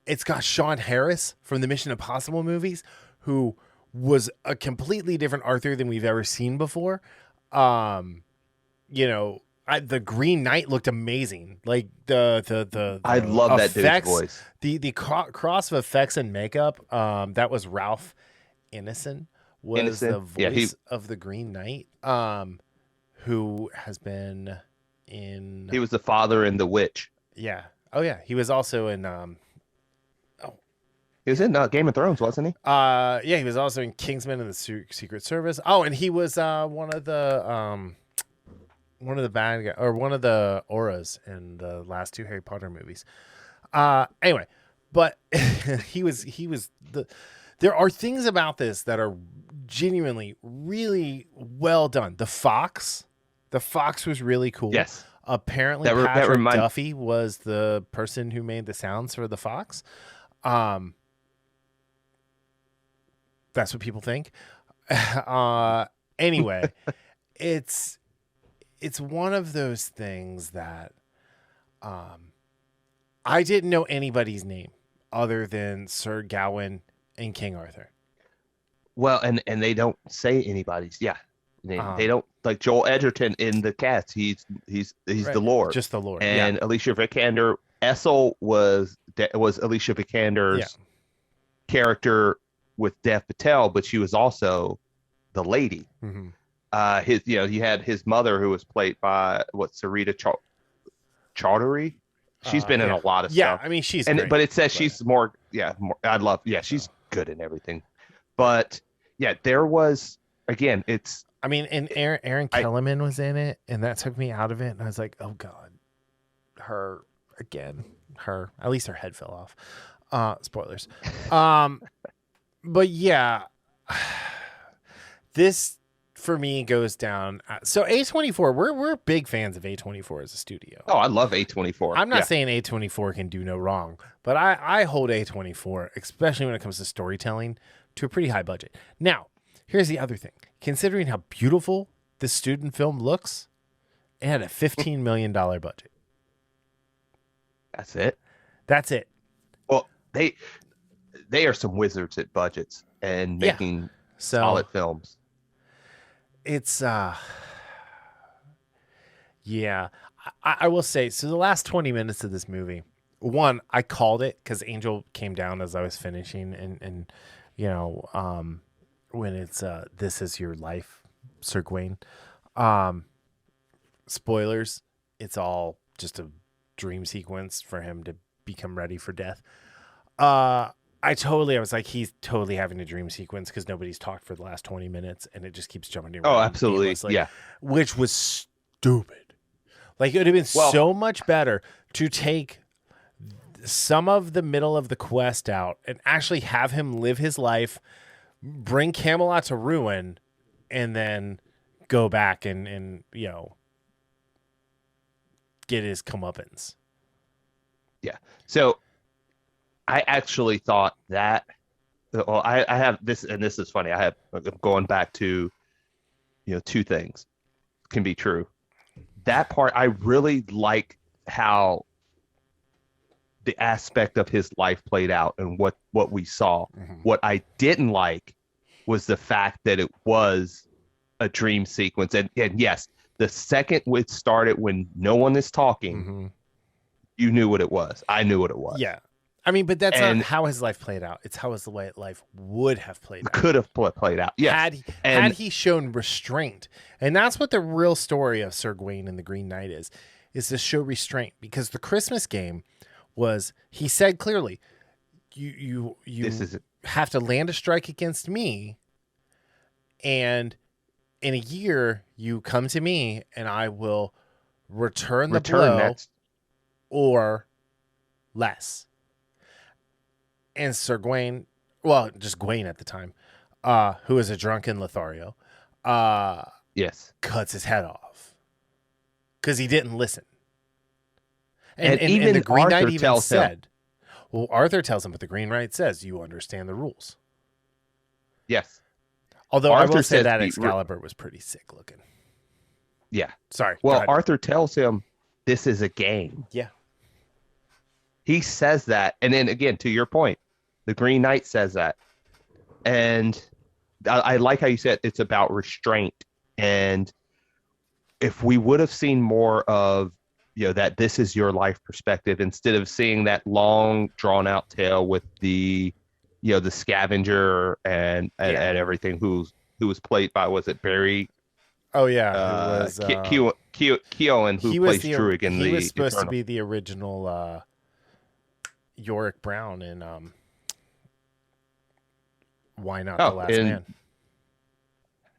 Speaker 1: It's got Sean Harris from the Mission Impossible movies, who was a completely different Arthur than we've ever seen before. The Green Knight looked amazing. Like the
Speaker 2: I love
Speaker 1: effects,
Speaker 2: that dude's voice.
Speaker 1: The cross of effects and makeup. That was Ralph Ineson the voice of the Green Knight. Who has been in.
Speaker 2: He was the father in The Witch.
Speaker 1: Yeah. Oh yeah. He was also in.
Speaker 2: He was in Game of Thrones, wasn't he?
Speaker 1: Yeah. He was also in Kingsman and the Secret Service. Oh, and he was one of the bad guys, or one of the auras in the last 2 Harry Potter movies. Anyway, but he was the. There are things about this that are genuinely really well done. The fox was really cool.
Speaker 2: Yes.
Speaker 1: Apparently, Patrick Duffy was the person who made the sounds for the fox. That's what people think. Anyway, it's one of those things that I didn't know anybody's name other than Sir Gawain and King Arthur.
Speaker 2: Well, and they don't say anybody's. Yeah, they don't, like Joel Edgerton in the cast. He's right. The Lord,
Speaker 1: just the Lord.
Speaker 2: And
Speaker 1: yeah.
Speaker 2: Alicia Vikander, Essel was Alicia Vikander's character with Dev Patel, but she was also the lady.
Speaker 1: Mm-hmm.
Speaker 2: He had his mother, who was played by Sarita Chaudhary. She's been in a lot of stuff.
Speaker 1: Yeah, I mean she's
Speaker 2: great, but it says she's more. She's good in everything. But yeah, there was, again, it's.
Speaker 1: I mean, and Aaron Kellerman was in it, and that took me out of it. And I was like, oh God, her again. At least her head fell off. Spoilers. But yeah, this for me goes down. So A24, we're big fans of A24 as a studio.
Speaker 2: Oh, I love A24.
Speaker 1: I'm not saying A24 can do no wrong, but I hold A24, especially when it comes to storytelling, to a pretty high budget. Now, here's the other thing. Considering how beautiful this student film looks, it had a $15 million budget.
Speaker 2: That's it?
Speaker 1: That's it.
Speaker 2: Well, they are some wizards at budgets and making solid films.
Speaker 1: It's I will say, so the last 20 minutes of this movie, one, I called it because Angel came down as I was finishing, and when it's This Is Your Life, Sir Gawain. Spoilers, it's all just a dream sequence for him to become ready for death. I was like, he's totally having a dream sequence because nobody's talked for the last 20 minutes and it just keeps jumping around.
Speaker 2: Oh, absolutely. Yeah.
Speaker 1: Which was stupid. Like, it would have been so much better to take some of the middle of the quest out and actually have him live his life, bring Camelot to ruin, and then go back and get his comeuppance.
Speaker 2: Yeah. So I actually thought that, I have this, and this is funny. I'm going back to, 2 things can be true. That part, I really like how the aspect of his life played out and what we saw. Mm-hmm. What I didn't like was the fact that it was a dream sequence. And yes, the second it started, when no one is talking, mm-hmm. you knew what it was. I knew what it was.
Speaker 1: Yeah. I mean, but that's not how his life played out. It's how his life would have played out.
Speaker 2: Could have played out. Yes.
Speaker 1: Had he shown restraint. And that's what the real story of Sir Gawain and the Green Knight is to show restraint. Because the Christmas game was, he said clearly, you have to land a strike against me, and in a year you come to me and I will return the blow or less. And Sir Gawain, well, just Gawain at the time, who was a drunken Lothario,
Speaker 2: yes,
Speaker 1: cuts his head off because he didn't listen.
Speaker 2: And even
Speaker 1: the Green
Speaker 2: Arthur
Speaker 1: Knight even said, well, Arthur tells him, but the Green Knight says, you understand the rules.
Speaker 2: Yes.
Speaker 1: Although Arthur, I will say that Excalibur was pretty sick looking.
Speaker 2: Yeah.
Speaker 1: Sorry.
Speaker 2: Well, Arthur tells him, this is a game.
Speaker 1: Yeah.
Speaker 2: He says that. And then again, to your point, the Green Knight says that. And I like how you said it's about restraint. And if we would have seen more of, that this is your life perspective, instead of seeing that long drawn out tale with the, the scavenger and everything, who was played by, was it Barry
Speaker 1: Oh yeah, it was.
Speaker 2: Keown, who
Speaker 1: He was
Speaker 2: plays Druig in
Speaker 1: he
Speaker 2: the
Speaker 1: was supposed to
Speaker 2: Eternal.
Speaker 1: be the original Yorick Brown in Why Not the
Speaker 2: Oh,
Speaker 1: Last
Speaker 2: and
Speaker 1: Man.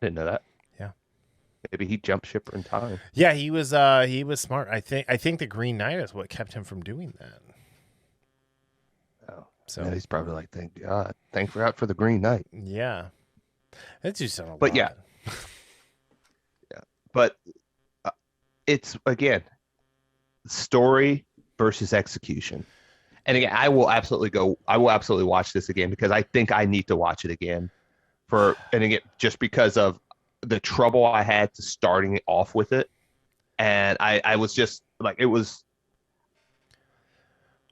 Speaker 2: didn't know that.
Speaker 1: Yeah.
Speaker 2: Maybe he jumped ship in time.
Speaker 1: Yeah, he was smart. I think the Green Knight is what kept him from doing that.
Speaker 2: Oh,
Speaker 1: So
Speaker 2: yeah, he's probably like, thank God, thank God for the Green Knight.
Speaker 1: yeah, that's just done a
Speaker 2: But
Speaker 1: lot.
Speaker 2: yeah, yeah. But it's again story versus execution. And again, I will absolutely watch this again because I think I need to watch it again and again, just because of the trouble I had to starting it off with it. And I was just like,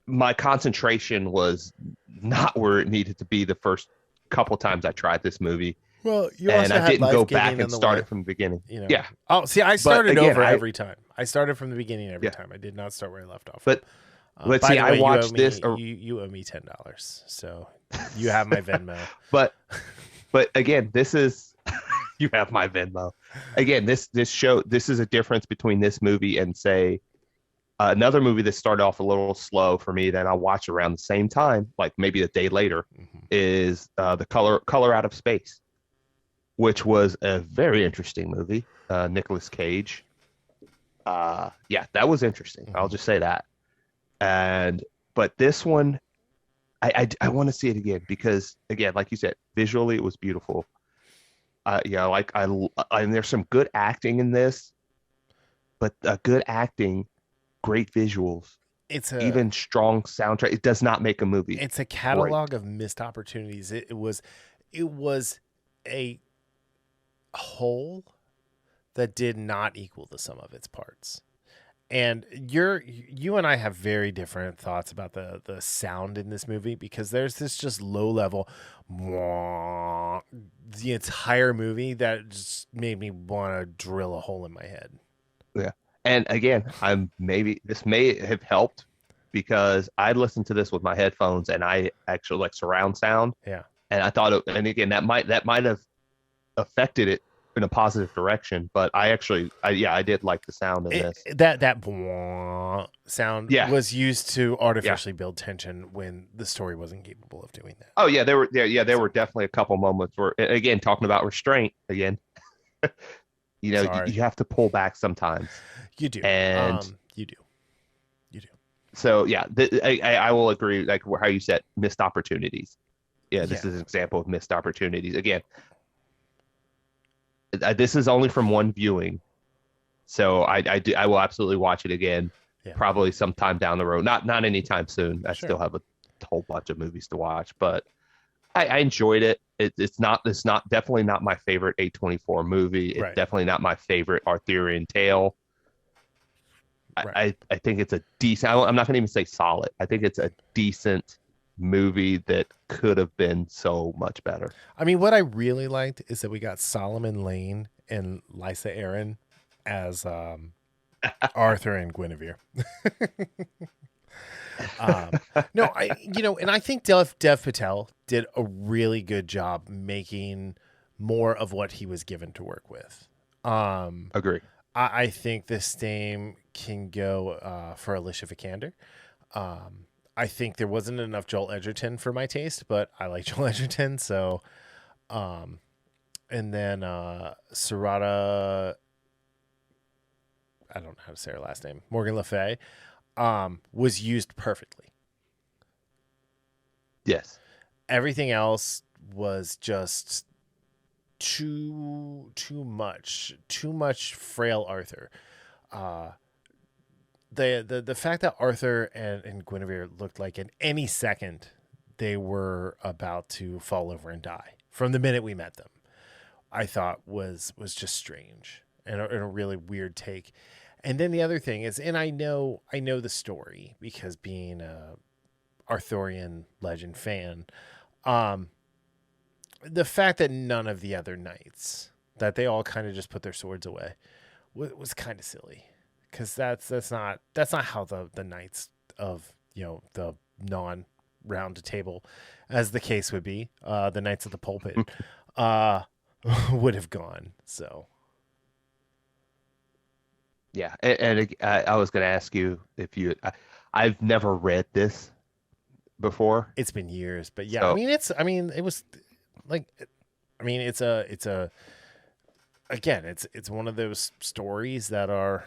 Speaker 2: my concentration was not where it needed to be the first couple times I tried this movie.
Speaker 1: Well, you
Speaker 2: And
Speaker 1: also
Speaker 2: I
Speaker 1: had
Speaker 2: didn't
Speaker 1: life
Speaker 2: go
Speaker 1: getting
Speaker 2: back
Speaker 1: in
Speaker 2: and
Speaker 1: the
Speaker 2: start
Speaker 1: way.
Speaker 2: it from the beginning.
Speaker 1: You know.
Speaker 2: Yeah.
Speaker 1: Oh, see, I started
Speaker 2: again,
Speaker 1: over every time. I started from the beginning every
Speaker 2: Yeah.
Speaker 1: time. I did not start where I left off.
Speaker 2: But let's
Speaker 1: by
Speaker 2: see,
Speaker 1: the
Speaker 2: I
Speaker 1: way,
Speaker 2: watched this.
Speaker 1: You owe me $10, so you have my Venmo.
Speaker 2: But again, this is you have my Venmo. Again, this is a difference between this movie and say another movie that started off a little slow for me that I watched around the same time, like maybe a day later, is the Color Out of Space, which was a very interesting movie. Nicolas Cage. Yeah, that was interesting. I'll just say that. But this one, I want to see it again because again, like you said, visually it was beautiful. And there's some good acting in this, but good acting, great visuals, even strong soundtrack. It does not make a movie.
Speaker 1: It's a catalog of missed opportunities. It was a whole that did not equal the sum of its parts. And you and I have very different thoughts about the sound in this movie because there's this just low level the entire movie that just made me want to drill a hole in my head.
Speaker 2: Yeah. And again, this may have helped because I listened to this with my headphones and I actually like surround sound.
Speaker 1: Yeah.
Speaker 2: And I thought and again that might have affected it in a positive direction, but I did like the sound in this.
Speaker 1: That sound was used to artificially build tension when the story wasn't capable of doing that.
Speaker 2: Oh yeah, there were definitely a couple moments where, again, talking about restraint again. You have to pull back sometimes.
Speaker 1: You do,
Speaker 2: and
Speaker 1: you do.
Speaker 2: So yeah, I will agree. Like how you said, missed opportunities. Yeah, this is an example of missed opportunities. Again, this is only from one viewing, so I will absolutely watch it again, probably sometime down the road. Not anytime soon. I still have a whole bunch of movies to watch, but I enjoyed it. It's definitely not my favorite A24 movie. It's definitely not my favorite Arthurian tale. I think it's a decent. I'm not going to even say solid. I think it's a decent movie that could have been so much better.
Speaker 1: I mean, what I really liked is that we got Solomon Lane and Lysa Arryn as Arthur and Guinevere. And I think Dev Patel did a really good job making more of what he was given to work with.
Speaker 2: Agree.
Speaker 1: I think the same can go for Alicia Vikander. I think there wasn't enough Joel Edgerton for my taste, but I like Joel Edgerton. So, and then Sarada, I don't know how to say her last name, Morgan Le Fay, was used perfectly.
Speaker 2: Yes. Everything
Speaker 1: else was just too much frail Arthur. The fact that Arthur and Guinevere looked like in any second they were about to fall over and die from the minute we met them, I thought was just strange and a really weird take. And then the other thing is, and I know the story because being a Arthurian legend fan, the fact that none of the other knights, that they all kind of just put their swords away, was kind of silly. Because that's not how the knights of the non-round table, as the case would be, the knights of the pulpit, would have gone. So
Speaker 2: Yeah, I was going to ask you if I've never read this before,
Speaker 1: It's been years, but yeah,
Speaker 2: so
Speaker 1: it was like, it's again, it's one of those stories that are,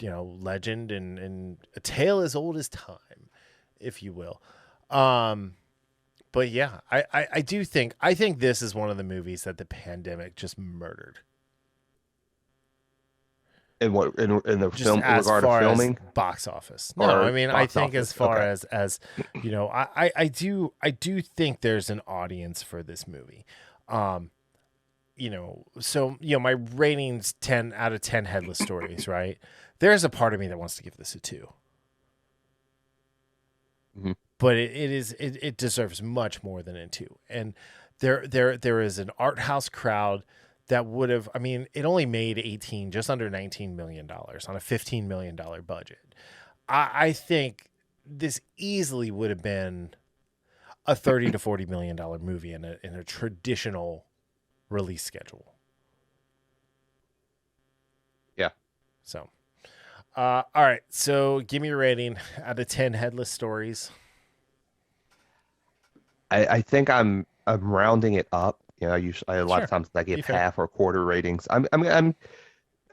Speaker 1: legend and a tale as old as time, if you will. But yeah, I do think, this is one of the movies that the pandemic just murdered.
Speaker 2: in what in the
Speaker 1: Just
Speaker 2: film
Speaker 1: as
Speaker 2: regard of
Speaker 1: far as
Speaker 2: filming
Speaker 1: box office. No,
Speaker 2: or
Speaker 1: I mean, I
Speaker 2: box
Speaker 1: think as
Speaker 2: office?
Speaker 1: far
Speaker 2: Okay.
Speaker 1: I do think there's an audience for this movie. So my ratings 10 out of 10 Headless stories, right? There's a part of me that wants to give this a 2.
Speaker 2: Mhm.
Speaker 1: But it deserves much more than a 2. And there is an art house crowd that would have, it only made just under $19 million on a $15 million budget. I think this easily would have been a $30 to $40 million movie in a traditional release schedule.
Speaker 2: Yeah.
Speaker 1: So, all right. So give me a rating out of 10 Headless stories.
Speaker 2: I think I'm rounding it up. I usually a lot
Speaker 1: Sure.
Speaker 2: of times I
Speaker 1: Be
Speaker 2: give
Speaker 1: fair.
Speaker 2: half or quarter ratings. I'm going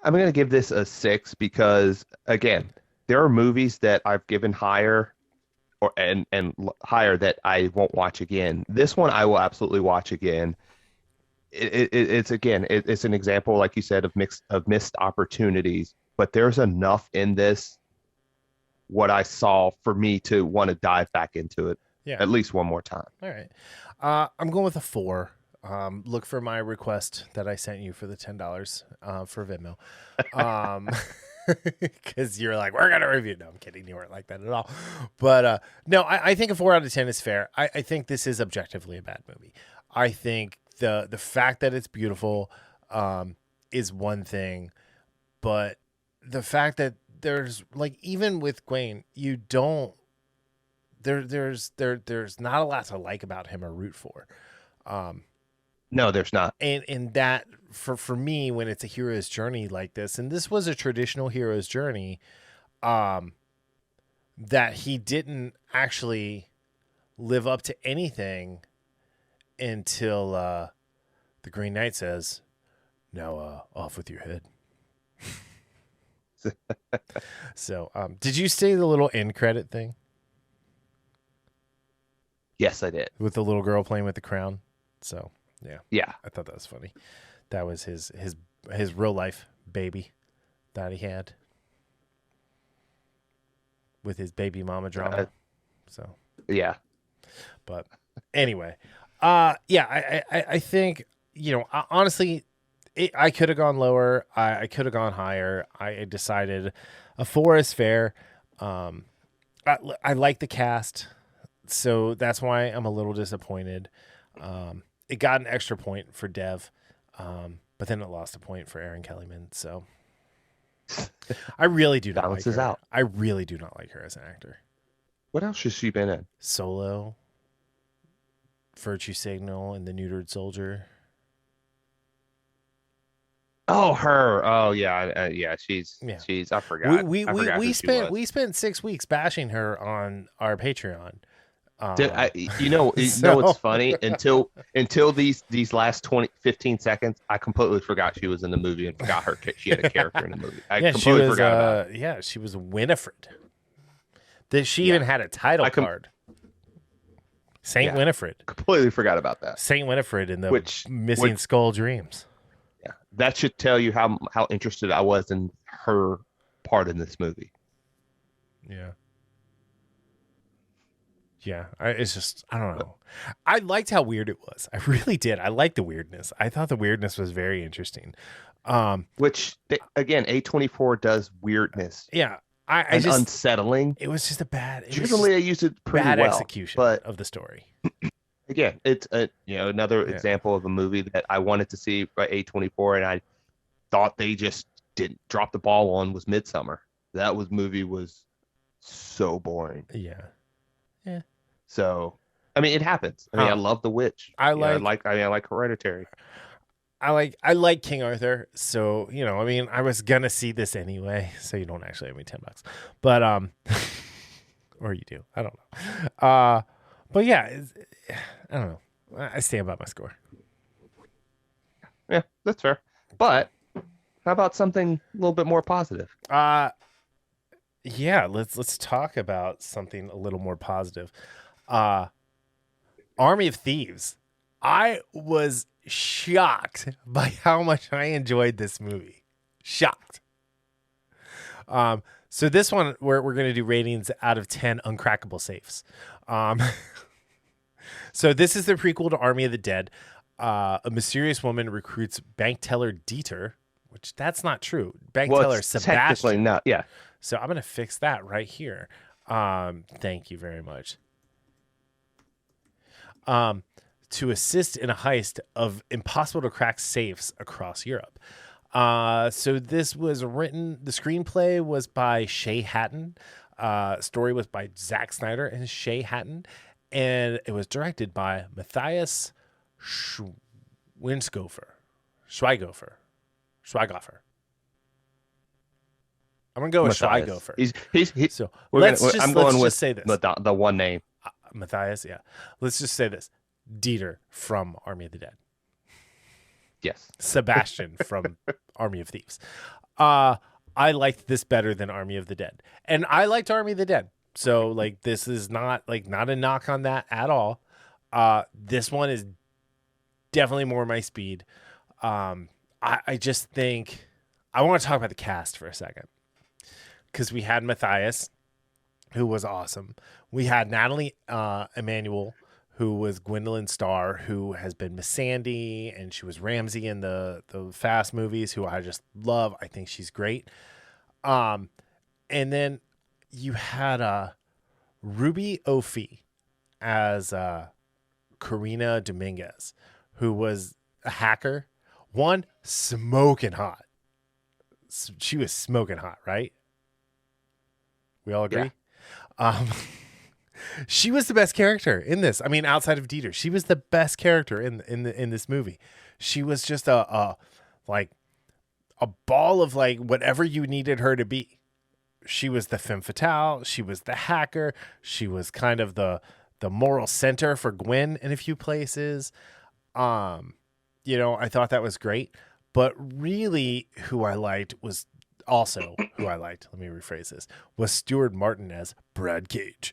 Speaker 2: to give this a 6 because again, there are movies that I've given higher higher that I won't watch again. This one I will absolutely watch again. It's an example, like you said, of missed opportunities. But there's enough in this what I saw for me to want to dive back into it
Speaker 1: Yeah.
Speaker 2: at least one more time.
Speaker 1: All right. I'm going with a 4. Look for my request that I sent you for the $10 for Venmo. Because you're like, we're going to review. No, I'm kidding. You weren't like that at all. But no, I think a 4 out of 10 is fair. I think this is objectively a bad movie. I think the fact that it's beautiful is one thing. But the fact that there's, like, even with Gwaine, you don't, there's not a lot to like about him or root for.
Speaker 2: No, there's not.
Speaker 1: And that for me, when it's a hero's journey like this, and this was a traditional hero's journey, that he didn't actually live up to anything until the Green Knight says, "Now off with your head." So did you see the little end credit thing
Speaker 2: Yes, I did.
Speaker 1: with the little girl playing with the crown? So
Speaker 2: Yeah.
Speaker 1: I thought that was funny. That was his real life baby that he had with his baby mama drama. So
Speaker 2: Yeah.
Speaker 1: but anyway, yeah, I think, honestly, I could have gone lower. I could have gone higher. I decided a 4 is fair. I like the cast, so that's why I'm a little disappointed. It got an extra point for Dev, but then it lost a point for Aaron Kellyman. So I really do not like
Speaker 2: Balances
Speaker 1: her.
Speaker 2: out.
Speaker 1: I really do not like her as an actor.
Speaker 2: What else has she been in?
Speaker 1: Solo, Virtue Signal, and The Neutered Soldier.
Speaker 2: Oh, her. Oh, yeah. Yeah. She's. I forgot.
Speaker 1: We
Speaker 2: I forgot who she
Speaker 1: spent
Speaker 2: was.
Speaker 1: 6 weeks bashing her on our Patreon.
Speaker 2: You know what's funny? Until these last 15 seconds, I completely forgot she was in the movie and forgot she had a character in the movie. I completely forgot about it.
Speaker 1: Yeah, she was Winifred. She even had a title card. Saint Winifred.
Speaker 2: Completely forgot about that.
Speaker 1: Saint Winifred in the Missing Skull Dreams.
Speaker 2: Yeah, that should tell you how interested I was in her part in this movie.
Speaker 1: Yeah. Yeah, it's just, I don't know. I liked how weird it was. I really did. I liked the weirdness. I thought the weirdness was very interesting.
Speaker 2: Which, again, A24 does weirdness.
Speaker 1: Yeah.
Speaker 2: I just unsettling.
Speaker 1: It was just a bad.
Speaker 2: Generally, I use it pretty
Speaker 1: bad
Speaker 2: well,
Speaker 1: execution of the story.
Speaker 2: Again, it's another example of a movie that I wanted to see by A24, and I thought they just didn't drop the ball on was Midsummer. That movie was so boring.
Speaker 1: Yeah.
Speaker 2: So, it happens. I love The Witch. I like Hereditary.
Speaker 1: I like King Arthur, so I mean, I was gonna see this anyway, so you don't actually owe me $10, but or you do, I don't know, but yeah, I don't know. I stand by my score.
Speaker 2: Yeah, that's fair. But how about something a little bit more positive?
Speaker 1: Yeah, let's talk about something a little more positive. Uh, Army of Thieves. I was shocked by how much I enjoyed this movie. Shocked. So this one we're gonna do ratings out of 10 uncrackable safes. So this is the prequel to Army of the Dead. A mysterious woman recruits bank teller Dieter, which that's not true. Bank teller
Speaker 2: It's technically
Speaker 1: Sebastian.
Speaker 2: not. Yeah.
Speaker 1: So I'm gonna fix that right here. Thank you very much. To assist in a heist of impossible to crack safes across Europe. So this was written, the screenplay was by Shay Hatton. Story was by Zack Snyder and Shay Hatton. And it was directed by Matthias Schweighöfer. I'm going to go with Schweighöfer. So I'm going with
Speaker 2: say this. The one name.
Speaker 1: Matthias, yeah. Let's just say this. Dieter from Army of the Dead.
Speaker 2: Yes.
Speaker 1: Sebastian from Army of Thieves. I liked this better than Army of the Dead. And I liked Army of the Dead. So like this is not a knock on that at all. This one is definitely more my speed. I just think I want to talk about the cast for a second. Because we had Matthias, who was awesome. We had Natalie Emmanuel, who was Gwendolyn Starr, who has been Miss Sandy, and she was Ramsey in the Fast movies, who I just love. I think she's great. And then you had Ruby Ophie as Karina Dominguez, who was a hacker. One, smoking hot. She was smoking hot, right? We all agree? Yeah. She was the best character in this. I mean, outside of Dieter, she was the best character in this movie. She was just a ball of like whatever you needed her to be. She was the femme fatale. She was the hacker. She was kind of the moral center for Gwen in a few places. I thought that was great. But really, who I liked, let me rephrase this, was Stuart Martin as Brad Cage.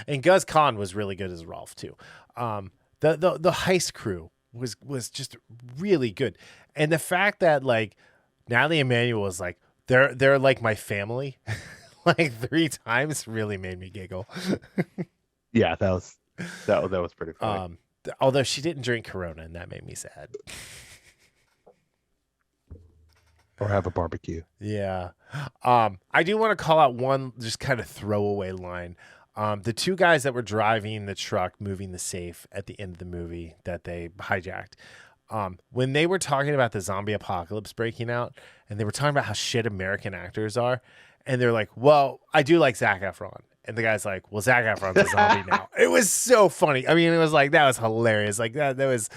Speaker 1: And Gus Kahn was really good as Rolf too. The heist crew was just really good. And the fact that like Natalie Emmanuel was like, they're like my family like 3 times really made me giggle.
Speaker 2: Yeah, that was pretty funny.
Speaker 1: Although she didn't drink Corona, and that made me sad.
Speaker 2: Or have a barbecue.
Speaker 1: Yeah. I do want to call out one just kind of throwaway line. The 2 guys that were driving the truck, moving the safe at the end of the movie that they hijacked, when they were talking about the zombie apocalypse breaking out, and they were talking about how shit American actors are, and they're like, well, I do like Zac Efron. And the guy's like, well, Zac Efron's a zombie now. It was so funny. I mean, it was like, that was hilarious. Like that was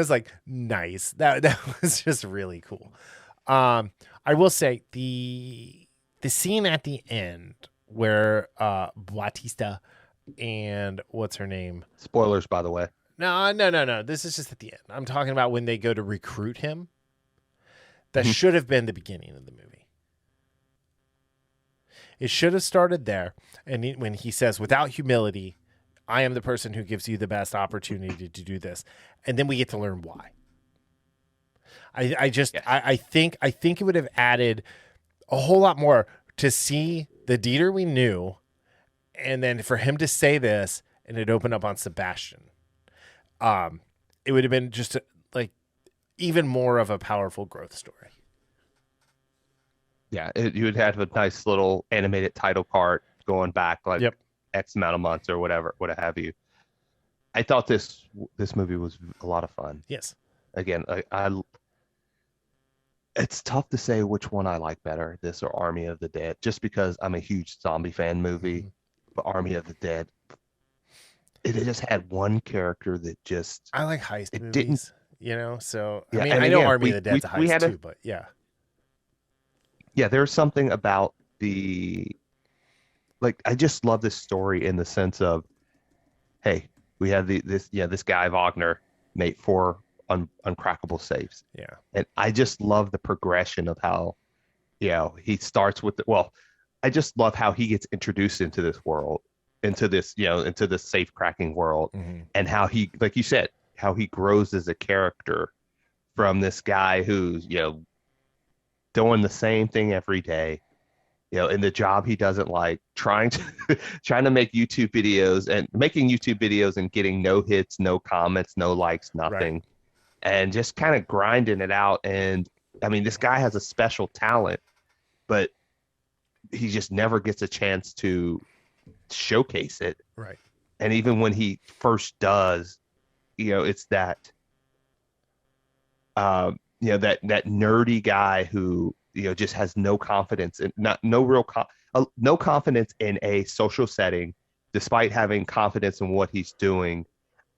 Speaker 1: like nice. That was just really cool. I will say the scene at the end where Bautista and what's her name?
Speaker 2: Spoilers, by the way.
Speaker 1: No. This is just at the end. I'm talking about when they go to recruit him. That should have been the beginning of the movie. It should have started there. And when he says, without humility, I am the person who gives you the best opportunity to do this. And then we get to learn why. I think it would have added a whole lot more to see the Dieter we knew, and then for him to say this and it opened up on Sebastian. It would have been just like even more of a powerful growth story.
Speaker 2: Yeah, you would have a nice little animated title card going back like X amount of months or whatever, what have you. I thought this movie was a lot of fun.
Speaker 1: Yes.
Speaker 2: Again, it's tough to say which one I like better, this or Army of the Dead, just because I'm a huge zombie fan movie. But Army of the Dead, it just had one character that just
Speaker 1: I like heist
Speaker 2: it didn't.
Speaker 1: movies, you know. So I
Speaker 2: Yeah,
Speaker 1: mean,
Speaker 2: and
Speaker 1: I know
Speaker 2: again,
Speaker 1: Army of the Dead's a
Speaker 2: we
Speaker 1: heist
Speaker 2: had a
Speaker 1: too, but yeah,
Speaker 2: yeah. There's something about the like. I just love this story in the sense of, hey, we have this guy Wagner made four uncrackable safes,
Speaker 1: yeah,
Speaker 2: and I just love the progression of how he starts with I just love how he gets introduced into this world, into this safe cracking world,
Speaker 1: hmm
Speaker 2: and how he, like you said, how he grows as a character from this guy who's, doing the same thing every day, in the job he doesn't like, trying to trying to make YouTube videos and making YouTube videos and getting no hits, no comments, no likes,
Speaker 1: right,
Speaker 2: nothing, and just kind of grinding it out. And I mean, this guy has a special talent, but he just never gets a chance to showcase it.
Speaker 1: right,
Speaker 2: And even when he first does, it's that that nerdy guy who just has no confidence and not no real no confidence in a social setting, despite having confidence in what he's doing.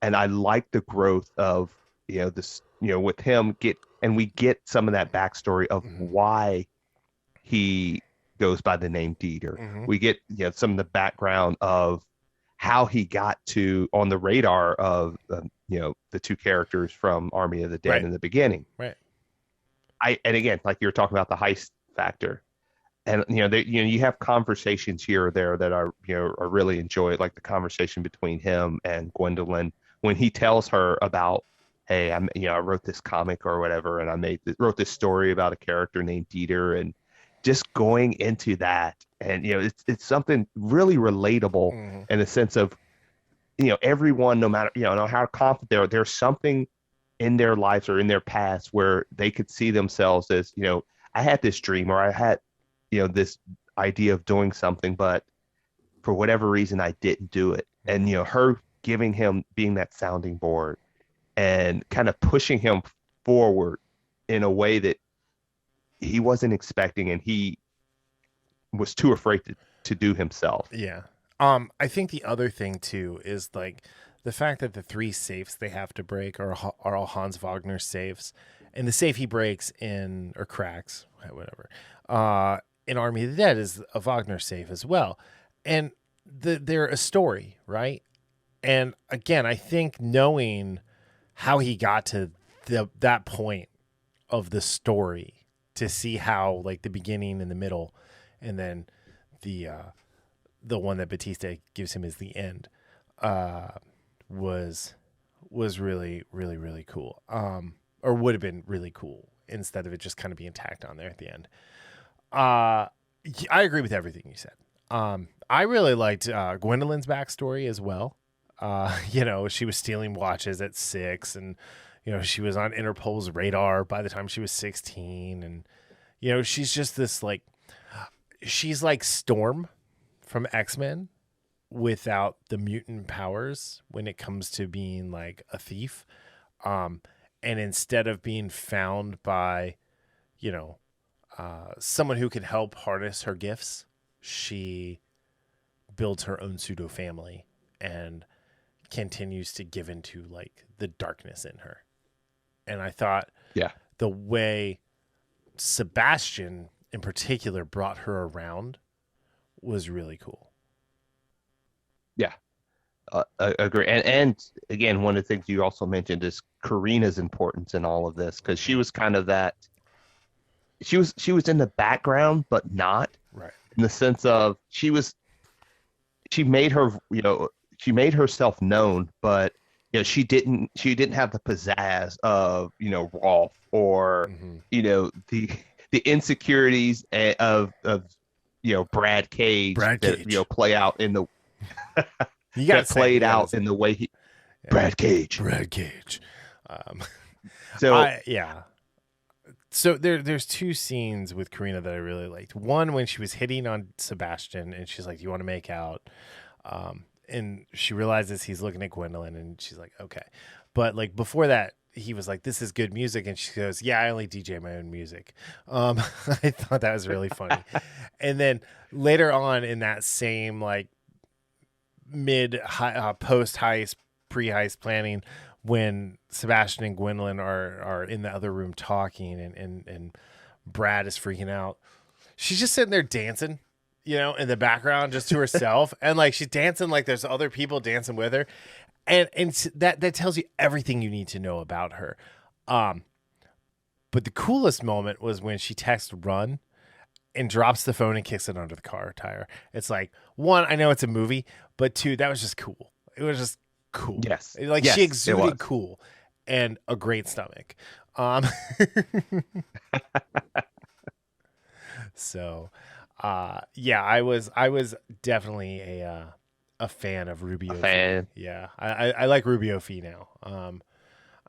Speaker 2: And I like the growth of this with him we get some of that backstory of
Speaker 1: hmm
Speaker 2: why he goes by the name Dieter.
Speaker 1: hmm
Speaker 2: We get some of the background of how he got to on the radar of the two characters from Army of the Dead
Speaker 1: right,
Speaker 2: in the beginning.
Speaker 1: right,
Speaker 2: And again, like you were talking about the heist factor, and you have conversations here or there that are really enjoyed, like the conversation between him and Gwendolyn when he tells her about, hey, I wrote this comic or whatever, and wrote this story about a character named Dieter, and just going into that, and it's something really relatable
Speaker 1: hmm
Speaker 2: in the sense of everyone, no matter no how confident there's something in their lives or in their past where they could see themselves as, I had this dream or I had, this idea of doing something, but for whatever reason, I didn't do it. And, her giving him being that sounding board and kind of pushing him forward in a way that he wasn't expecting and he was too afraid to do himself.
Speaker 1: yeah. I think the other thing too is like the fact that the three safes they have to break are all Hans Wagner safes, and the safe he breaks in or cracks, whatever, in Army of the Dead is a Wagner safe as well, and they're a story, right? And again, I think knowing how he got to that point of the story to see how like the beginning and the middle, and then the one that Batista gives him is the end, uh, was really really really cool. Or would have been really cool instead of it just kind of being tacked on there at the end. I agree with everything you said. I really liked Gwendolyn's backstory as well. She was stealing watches at 6, and she was on Interpol's radar by the time she was 16, and she's just this like she's like Storm from X-Men without the mutant powers when it comes to being like a thief. And instead of being found by, someone who can help harness her gifts, she builds her own pseudo family and continues to give into like the darkness in her. And I thought
Speaker 2: Yeah.
Speaker 1: the way Sebastian in particular brought her around was really cool.
Speaker 2: Yeah. I agree. And again, one of the things you also mentioned is Karina's importance in all of this, because she was kind of that. She was in the background, but not
Speaker 1: Right.
Speaker 2: in the sense of she made she made herself known, but she didn't have the pizzazz of Rolf or
Speaker 1: Mm-hmm.
Speaker 2: The insecurities of Brad Cage
Speaker 1: Brad
Speaker 2: that
Speaker 1: Cage.
Speaker 2: play out in the
Speaker 1: You got
Speaker 2: that played out in the way he Brad Cage.
Speaker 1: Brad Cage. Um,
Speaker 2: So
Speaker 1: yeah. So there's two scenes with Karina that I really liked. One when she was hitting on Sebastian and she's like, "Do you want to make out?" And she realizes he's looking at Gwendolyn and she's like, "Okay." But like before that, he was like, "This is good music," and she goes, "Yeah, I only DJ my own music." I thought that was really funny. And then later on in that same like post heist, pre heist planning, when Sebastian and Gwendolyn are in the other room talking, and Brad is freaking out. She's just sitting there dancing, in the background, just to herself, and like she's dancing like there's other people dancing with her, and that tells you everything you need to know about her. But the coolest moment was when she texts Run and drops the phone and kicks it under the car tire. It's like, one, I know it's a movie, but two, that was just cool. It was just cool.
Speaker 2: Yes.
Speaker 1: Like
Speaker 2: yes,
Speaker 1: she exuded cool and a great stomach. So, yeah, I was definitely a fan of Rubio.
Speaker 2: Fan.
Speaker 1: Yeah. I like Rubio Fee now.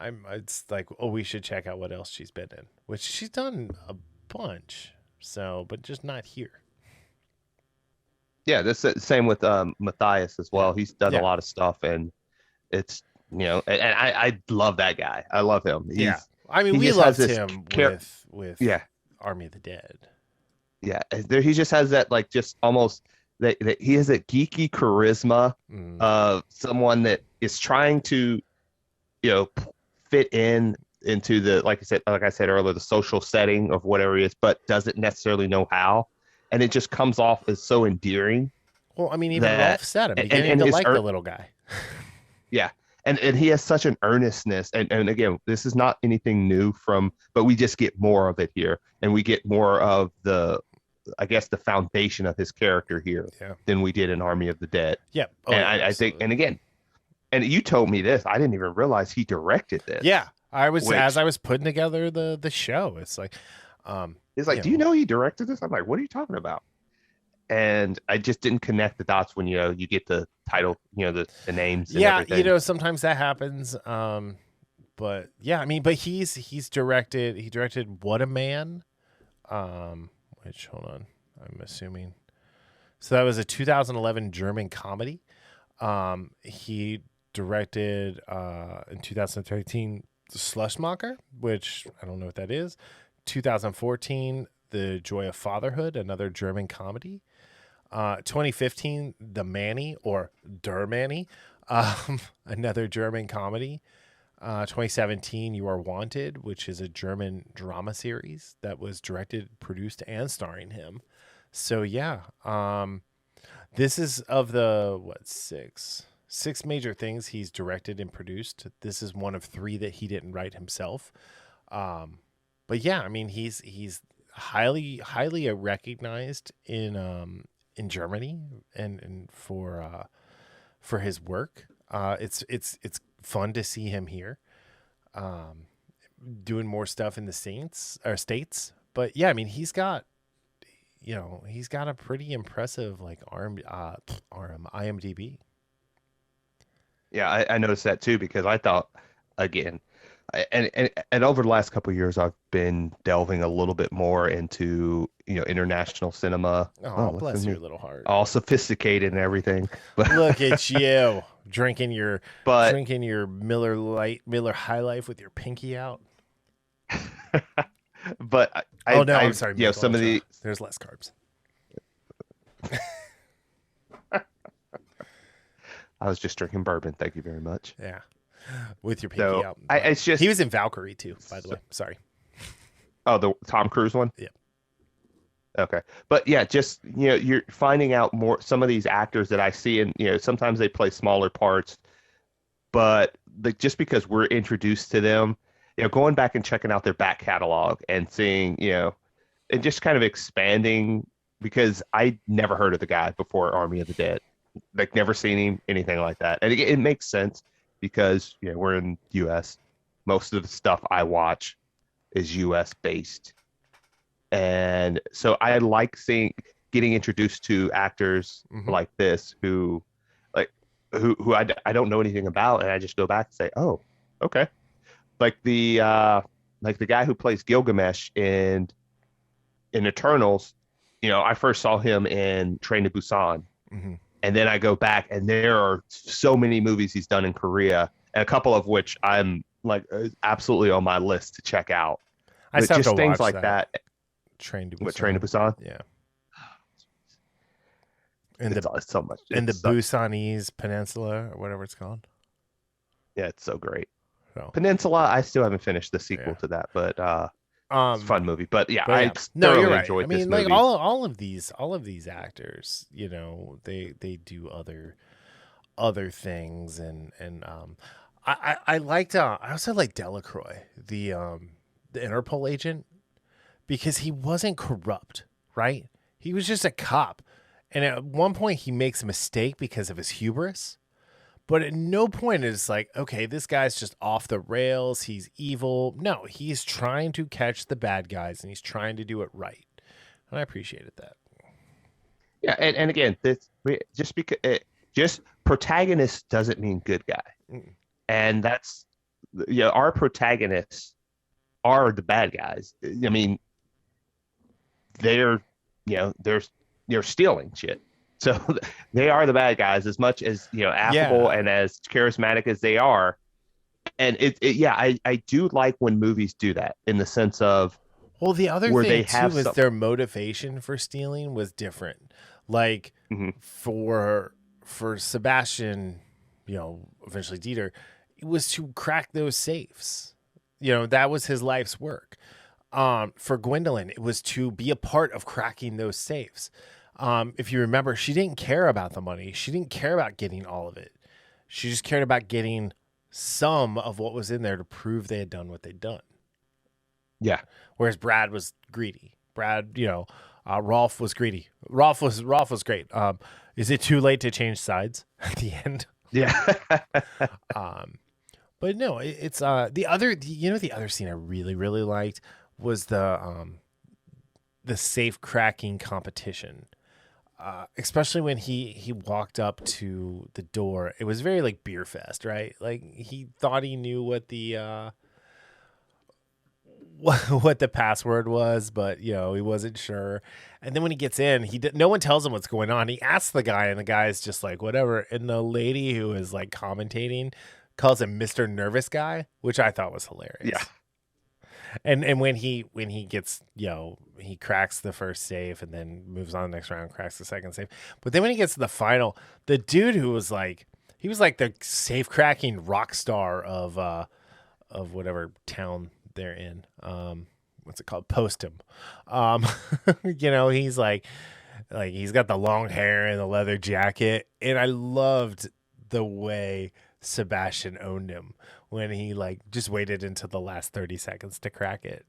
Speaker 1: It's like, we should check out what else she's been in, which she's done a bunch. So, but just not here.
Speaker 2: Yeah, this same with Matthias as well. He's done a lot of stuff, and it's and I love that guy. I love him.
Speaker 1: I mean, we loved him with Army of the Dead.
Speaker 2: Yeah, he just has that like just almost that he has a geeky charisma of someone that is trying to fit into the like I said earlier, the social setting of whatever he is, but doesn't necessarily know how, and it just comes off as so endearing.
Speaker 1: Well, I mean, even Rolf said him beginning to like the little guy.
Speaker 2: Yeah, and he has such an earnestness, and again, this is not anything new but we just get more of it here, and we get more of the foundation of his character here than we did in Army of the Dead.
Speaker 1: Yeah,
Speaker 2: I think, and again, and you told me this, I didn't even realize he directed this.
Speaker 1: Yeah. As I was putting together the show, it's like,
Speaker 2: he's like, do you know he directed this? I'm like, what are you talking about? And I just didn't connect the dots when you get the title, the names. And everything.
Speaker 1: Sometimes that happens. But yeah, I mean, but he's directed. He directed What a Man. Which hold on, I'm assuming. So that was a 2011 German comedy. He directed in 2013. Slushmacher, which I don't know what that is. 2014, The Joy of Fatherhood, another German comedy. 2015, The Manny or Der Manny, another German comedy. 2017, You Are Wanted, which is a German drama series that was directed, produced, and starring him. So yeah, this is of the six major things he's directed and produced. This is one of 3 that he didn't write himself. But yeah, I mean, he's highly recognized in Germany and for his work. It's fun to see him here, doing more stuff in the states. But yeah, I mean, he's got a pretty impressive like IMDb.
Speaker 2: Yeah, I noticed that too, because I thought, again, and over the last couple of years, I've been delving a little bit more into international cinema.
Speaker 1: Oh, bless your little heart!
Speaker 2: All sophisticated and everything. But
Speaker 1: look at you drinking your Miller High Life with your pinky out.
Speaker 2: But
Speaker 1: I'm sorry.
Speaker 2: Some of
Speaker 1: there's less carbs.
Speaker 2: I was just drinking bourbon. Thank you very much.
Speaker 1: Yeah, with your pinky out.
Speaker 2: It's just
Speaker 1: he was in Valkyrie too, by the way. Sorry.
Speaker 2: Oh, the Tom Cruise one.
Speaker 1: Yeah.
Speaker 2: Okay, but yeah, just you're finding out more. Some of these actors that I see, and sometimes they play smaller parts, but just because we're introduced to them, going back and checking out their back catalog and seeing, and just kind of expanding, because I never heard of the guy before Army of the Dead. Like, never seen him, anything like that. And it makes sense because, we're in the U.S. Most of the stuff I watch is U.S. based. And so I like getting introduced to actors like this who I don't know anything about. And I just go back and say, oh, okay. Like the guy who plays Gilgamesh in Eternals, I first saw him in Train to Busan.
Speaker 1: Mm-hmm.
Speaker 2: And then I go back, and there are so many movies he's done in Korea, and a couple of which I'm like absolutely on my list to check out.
Speaker 1: I still have
Speaker 2: just
Speaker 1: to
Speaker 2: things
Speaker 1: watch
Speaker 2: like that.
Speaker 1: Train to Busan.
Speaker 2: What, Train to Busan?
Speaker 1: Yeah.
Speaker 2: It's so much.
Speaker 1: in the
Speaker 2: It's such,
Speaker 1: Busanese Peninsula or whatever it's called.
Speaker 2: yeah, it's so great.
Speaker 1: So
Speaker 2: Peninsula, I still haven't finished the sequel
Speaker 1: Yeah.
Speaker 2: to that, but it's a fun movie. But yeah,
Speaker 1: but yeah.
Speaker 2: I
Speaker 1: No, you're
Speaker 2: thoroughly
Speaker 1: right.
Speaker 2: enjoyed
Speaker 1: I mean,
Speaker 2: this
Speaker 1: like
Speaker 2: movie.
Speaker 1: all of these actors, you know, they do other things, and I liked I also like Delacroix, the Interpol agent, because he wasn't corrupt, right? He was just a cop, and at one point he makes a mistake because of his hubris. But at no point is like, okay, this guy's just off the rails. He's evil. No, he's trying to catch the bad guys, and he's trying to do it right. And I appreciated that.
Speaker 2: Yeah, and again, just because just protagonist doesn't mean good guy,
Speaker 1: Mm.
Speaker 2: and that's our protagonists are the bad guys. I mean, they're they're stealing shit. So they are the bad guys as much as affable
Speaker 1: Yeah.
Speaker 2: and as charismatic as they are. And I do like when movies do that in the sense of
Speaker 1: Well, the other
Speaker 2: where
Speaker 1: thing
Speaker 2: they
Speaker 1: too
Speaker 2: have
Speaker 1: is
Speaker 2: some.
Speaker 1: their motivation for stealing was different. Like
Speaker 2: Mhm.
Speaker 1: for Sebastian, eventually Dieter, it was to crack those safes. That was his life's work. For Gwendolyn, it was to be a part of cracking those safes. If you remember, she didn't care about the money. She didn't care about getting all of it. She just cared about getting some of what was in there to prove they had done what they'd done.
Speaker 2: Yeah.
Speaker 1: Whereas Brad was greedy. Brad, Rolf was greedy. Rolf was great. Is it too late to change sides at the end?
Speaker 2: Yeah.
Speaker 1: But no, it's the other scene I really really liked was the safe cracking competition. Especially when he walked up to the door. It was very like beer fest, right? Like he thought he knew what the what the password was, but he wasn't sure. And then when he gets in, no one tells him what's going on. He asks the guy, and the guy's just like whatever. And the lady who is like commentating calls him Mr. Nervous Guy, which I thought was hilarious.
Speaker 2: Yeah.
Speaker 1: And when he gets he cracks the first safe and then moves on the next round, cracks the second safe. But then when he gets to the final, the dude who was like the safe cracking rock star of whatever town they're in. What's it called? Postum. He's like he's got the long hair and the leather jacket, and I loved the way Sebastian owned him when he just waited until the last 30 seconds to crack it.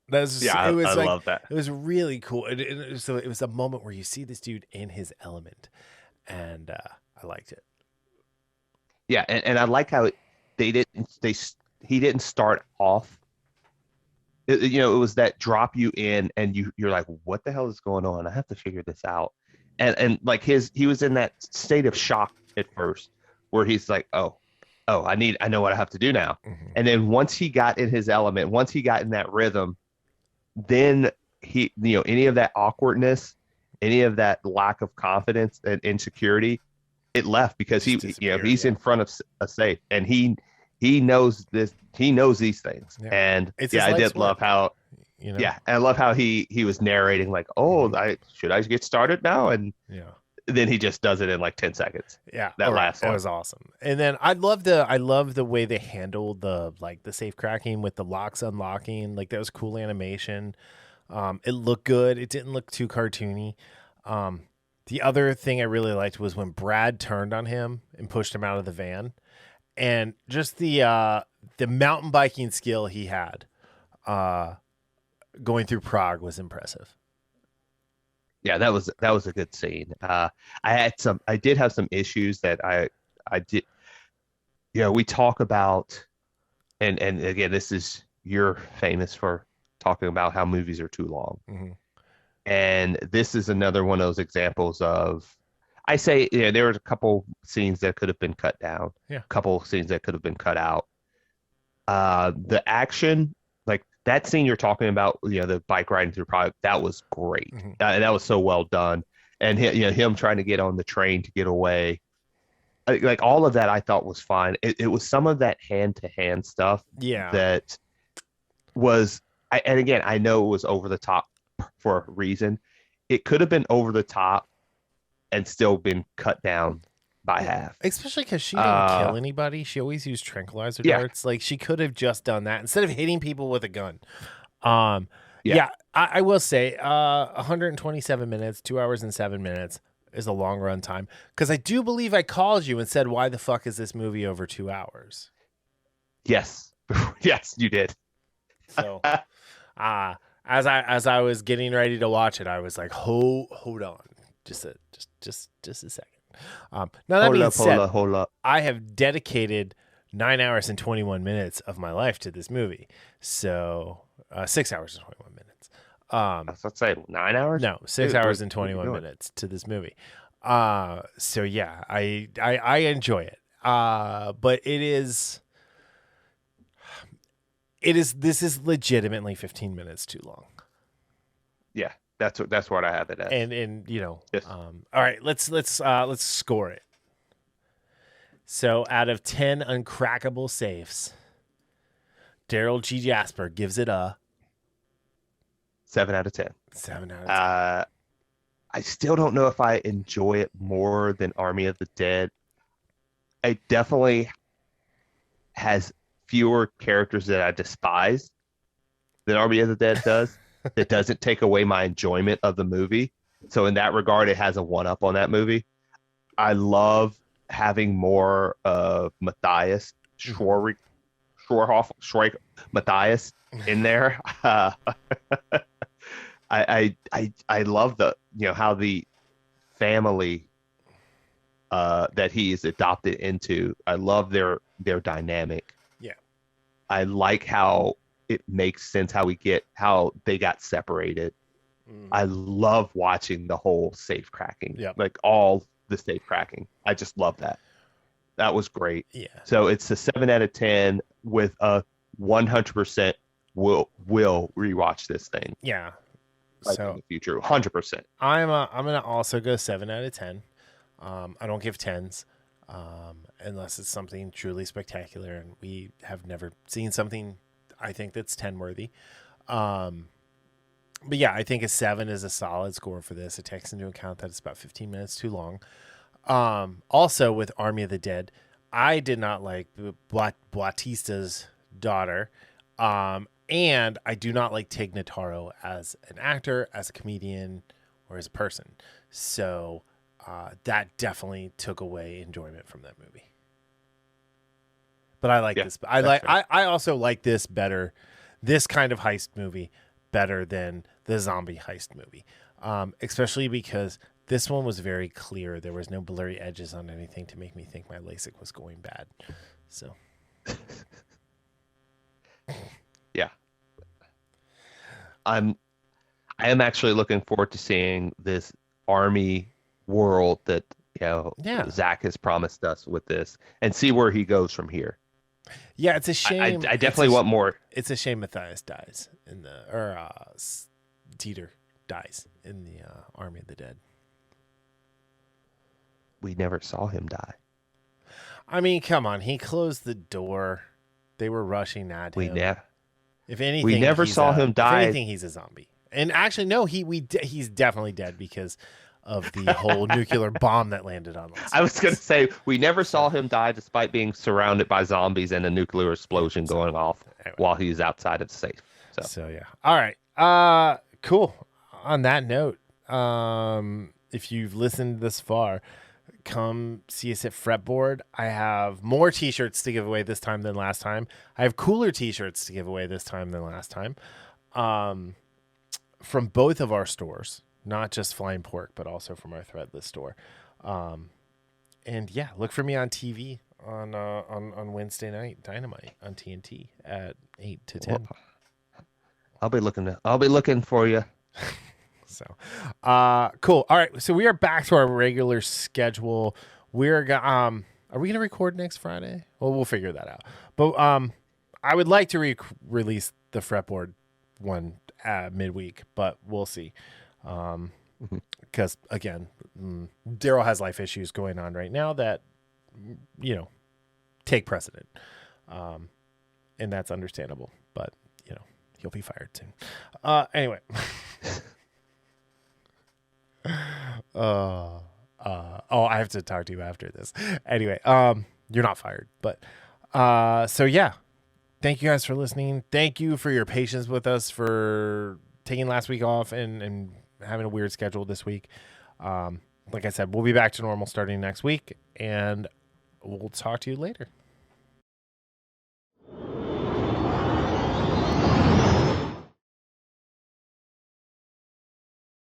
Speaker 1: That was just,
Speaker 2: I love that.
Speaker 1: It was really cool. So it was a moment where you see this dude in his element, and I liked it.
Speaker 2: Yeah, and I like how he didn't start off. It was that drop you in, and you're like, what the hell is going on? I have to figure this out. And like he was in that state of shock at first, where he's like, oh, I know what I have to do now.
Speaker 1: Mm-hmm.
Speaker 2: And then once he got in his element, once he got in that rhythm, then he, any of that awkwardness, any of that lack of confidence and insecurity, it left because he's in front of a safe, and he knows this. He knows these things,
Speaker 1: Yeah.
Speaker 2: and
Speaker 1: It's his
Speaker 2: I
Speaker 1: life's
Speaker 2: did love
Speaker 1: work,
Speaker 2: how.
Speaker 1: And
Speaker 2: I love how he was narrating like, oh, should I get started now? And then he just does it in like 10 seconds.
Speaker 1: Yeah,
Speaker 2: that last one
Speaker 1: was awesome. And then I love the way they handled the safe cracking with the locks unlocking. Like that was cool animation. It looked good. It didn't look too cartoony. The other thing I really liked was when Brad turned on him and pushed him out of the van, and just the mountain biking skill he had going through Prague was impressive.
Speaker 2: Yeah, that was a good scene. I did have some issues that I did. We talk about, and again, you're famous for talking about how movies are too long.
Speaker 1: Mm-hmm.
Speaker 2: And this is another one of those examples of, I say, there was a couple scenes that could have been cut down.
Speaker 1: Yeah.
Speaker 2: A couple scenes that could have been cut out. The action, like that scene you're talking about, the bike riding through Prague, that was great.
Speaker 1: Mm-hmm.
Speaker 2: That was so well done. And him trying to get on the train to get away, like all of that, I thought was fine. It was some of that hand-to-hand stuff.
Speaker 1: Yeah.
Speaker 2: That was, and again, I know it was over the top for a reason. It could have been over the top and still been cut down by half.
Speaker 1: Especially because she didn't kill anybody. She always used tranquilizer darts. Like, she could have just done that instead of hitting people with a gun. I will say 127 minutes, 2 hours and 7 minutes is a long run time. Because I do believe I called you and said, why the fuck is this movie over 2 hours?
Speaker 2: Yes. Yes, you did.
Speaker 1: So as I was getting ready to watch it, I was like, hold on. Just a second. Now that being said,
Speaker 2: hold up.
Speaker 1: I have dedicated 9 hours and 21 minutes of my life to this movie. So 6 hours and 21 minutes.
Speaker 2: Let's say 9 hours.
Speaker 1: No, 6 hours and 21 minutes to this movie. So yeah, I enjoy it. But this is legitimately 15 minutes too long.
Speaker 2: Yeah. That's what I have it at.
Speaker 1: And yes.
Speaker 2: All
Speaker 1: right, let's score it. So out of 10 uncrackable safes, Darryl G. Jasper gives it a
Speaker 2: 7 out of 10.
Speaker 1: 7 out of 10.
Speaker 2: I still don't know if I enjoy it more than Army of the Dead. It definitely has fewer characters that I despise than Army of the Dead does. That doesn't take away my enjoyment of the movie. So in that regard, it has a one-up on that movie. I love having more of Matthias Matthias in there. I love the how the family that he is adopted into. I love their dynamic.
Speaker 1: Yeah,
Speaker 2: I like how it makes sense how they got separated. I love watching the whole safe cracking.
Speaker 1: Yeah.
Speaker 2: Like all the safe cracking. I just love that. That was great.
Speaker 1: Yeah.
Speaker 2: So it's a 7 out of 10 with a 100% will rewatch this thing.
Speaker 1: Yeah.
Speaker 2: Like
Speaker 1: So
Speaker 2: in the future, 100%.
Speaker 1: I'm gonna also go 7 out of 10. I don't give 10s unless it's something truly spectacular, and we have never seen something I think that's 10 worthy. But yeah, I think a 7 is a solid score for this. It takes into account that it's about 15 minutes too long. Also with Army of the Dead, I did not like Bautista's daughter. And I do not like Tig Notaro as an actor, as a comedian, or as a person. So that definitely took away enjoyment from that movie. But I like this. I also like this better, this kind of heist movie better than the zombie heist movie. Especially because this one was very clear. There was no blurry edges on anything to make me think my LASIK was going bad. So
Speaker 2: yeah. I am actually looking forward to seeing this army world that Zach has promised us with this, and see where he goes from here.
Speaker 1: Yeah, it's a shame.
Speaker 2: I definitely want more.
Speaker 1: It's a shame Matthias dies Dieter dies in the Army of the Dead.
Speaker 2: We never saw him die.
Speaker 1: I mean, come on. He closed the door. They were rushing at him. If anything,
Speaker 2: we never saw him die.
Speaker 1: If anything, he's a zombie. And actually, no, he's definitely dead because of the whole nuclear bomb that landed on us.
Speaker 2: I was going to say, we never saw him die despite being surrounded by zombies and a nuclear explosion going off while he's outside of the safe.
Speaker 1: So yeah. All right. Cool. On that note, if you've listened this far, come see us at Fretboard. I have more t-shirts to give away this time than last time. I have cooler t-shirts to give away this time than last time. From both of our stores, not just Flying Pork, but also from our Threadless store. And yeah, look for me on TV on Wednesday night, Dynamite on TNT at 8 to 10.
Speaker 2: Well, I'll be looking for you.
Speaker 1: So, cool. All right. So we are back to our regular schedule. Are we going to record next Friday? Well, we'll figure that out. But, I would like to release the Fretboard one midweek, but we'll see. Because again, Darryl has life issues going on right now that, take precedent. And that's understandable, but he'll be fired soon. Anyway. Oh, I have to talk to you after this. Anyway, you're not fired, but so yeah. Thank you guys for listening. Thank you for your patience with us for taking last week off and having a weird schedule this week. Like I said, we'll be back to normal starting next week, and we'll talk to you later.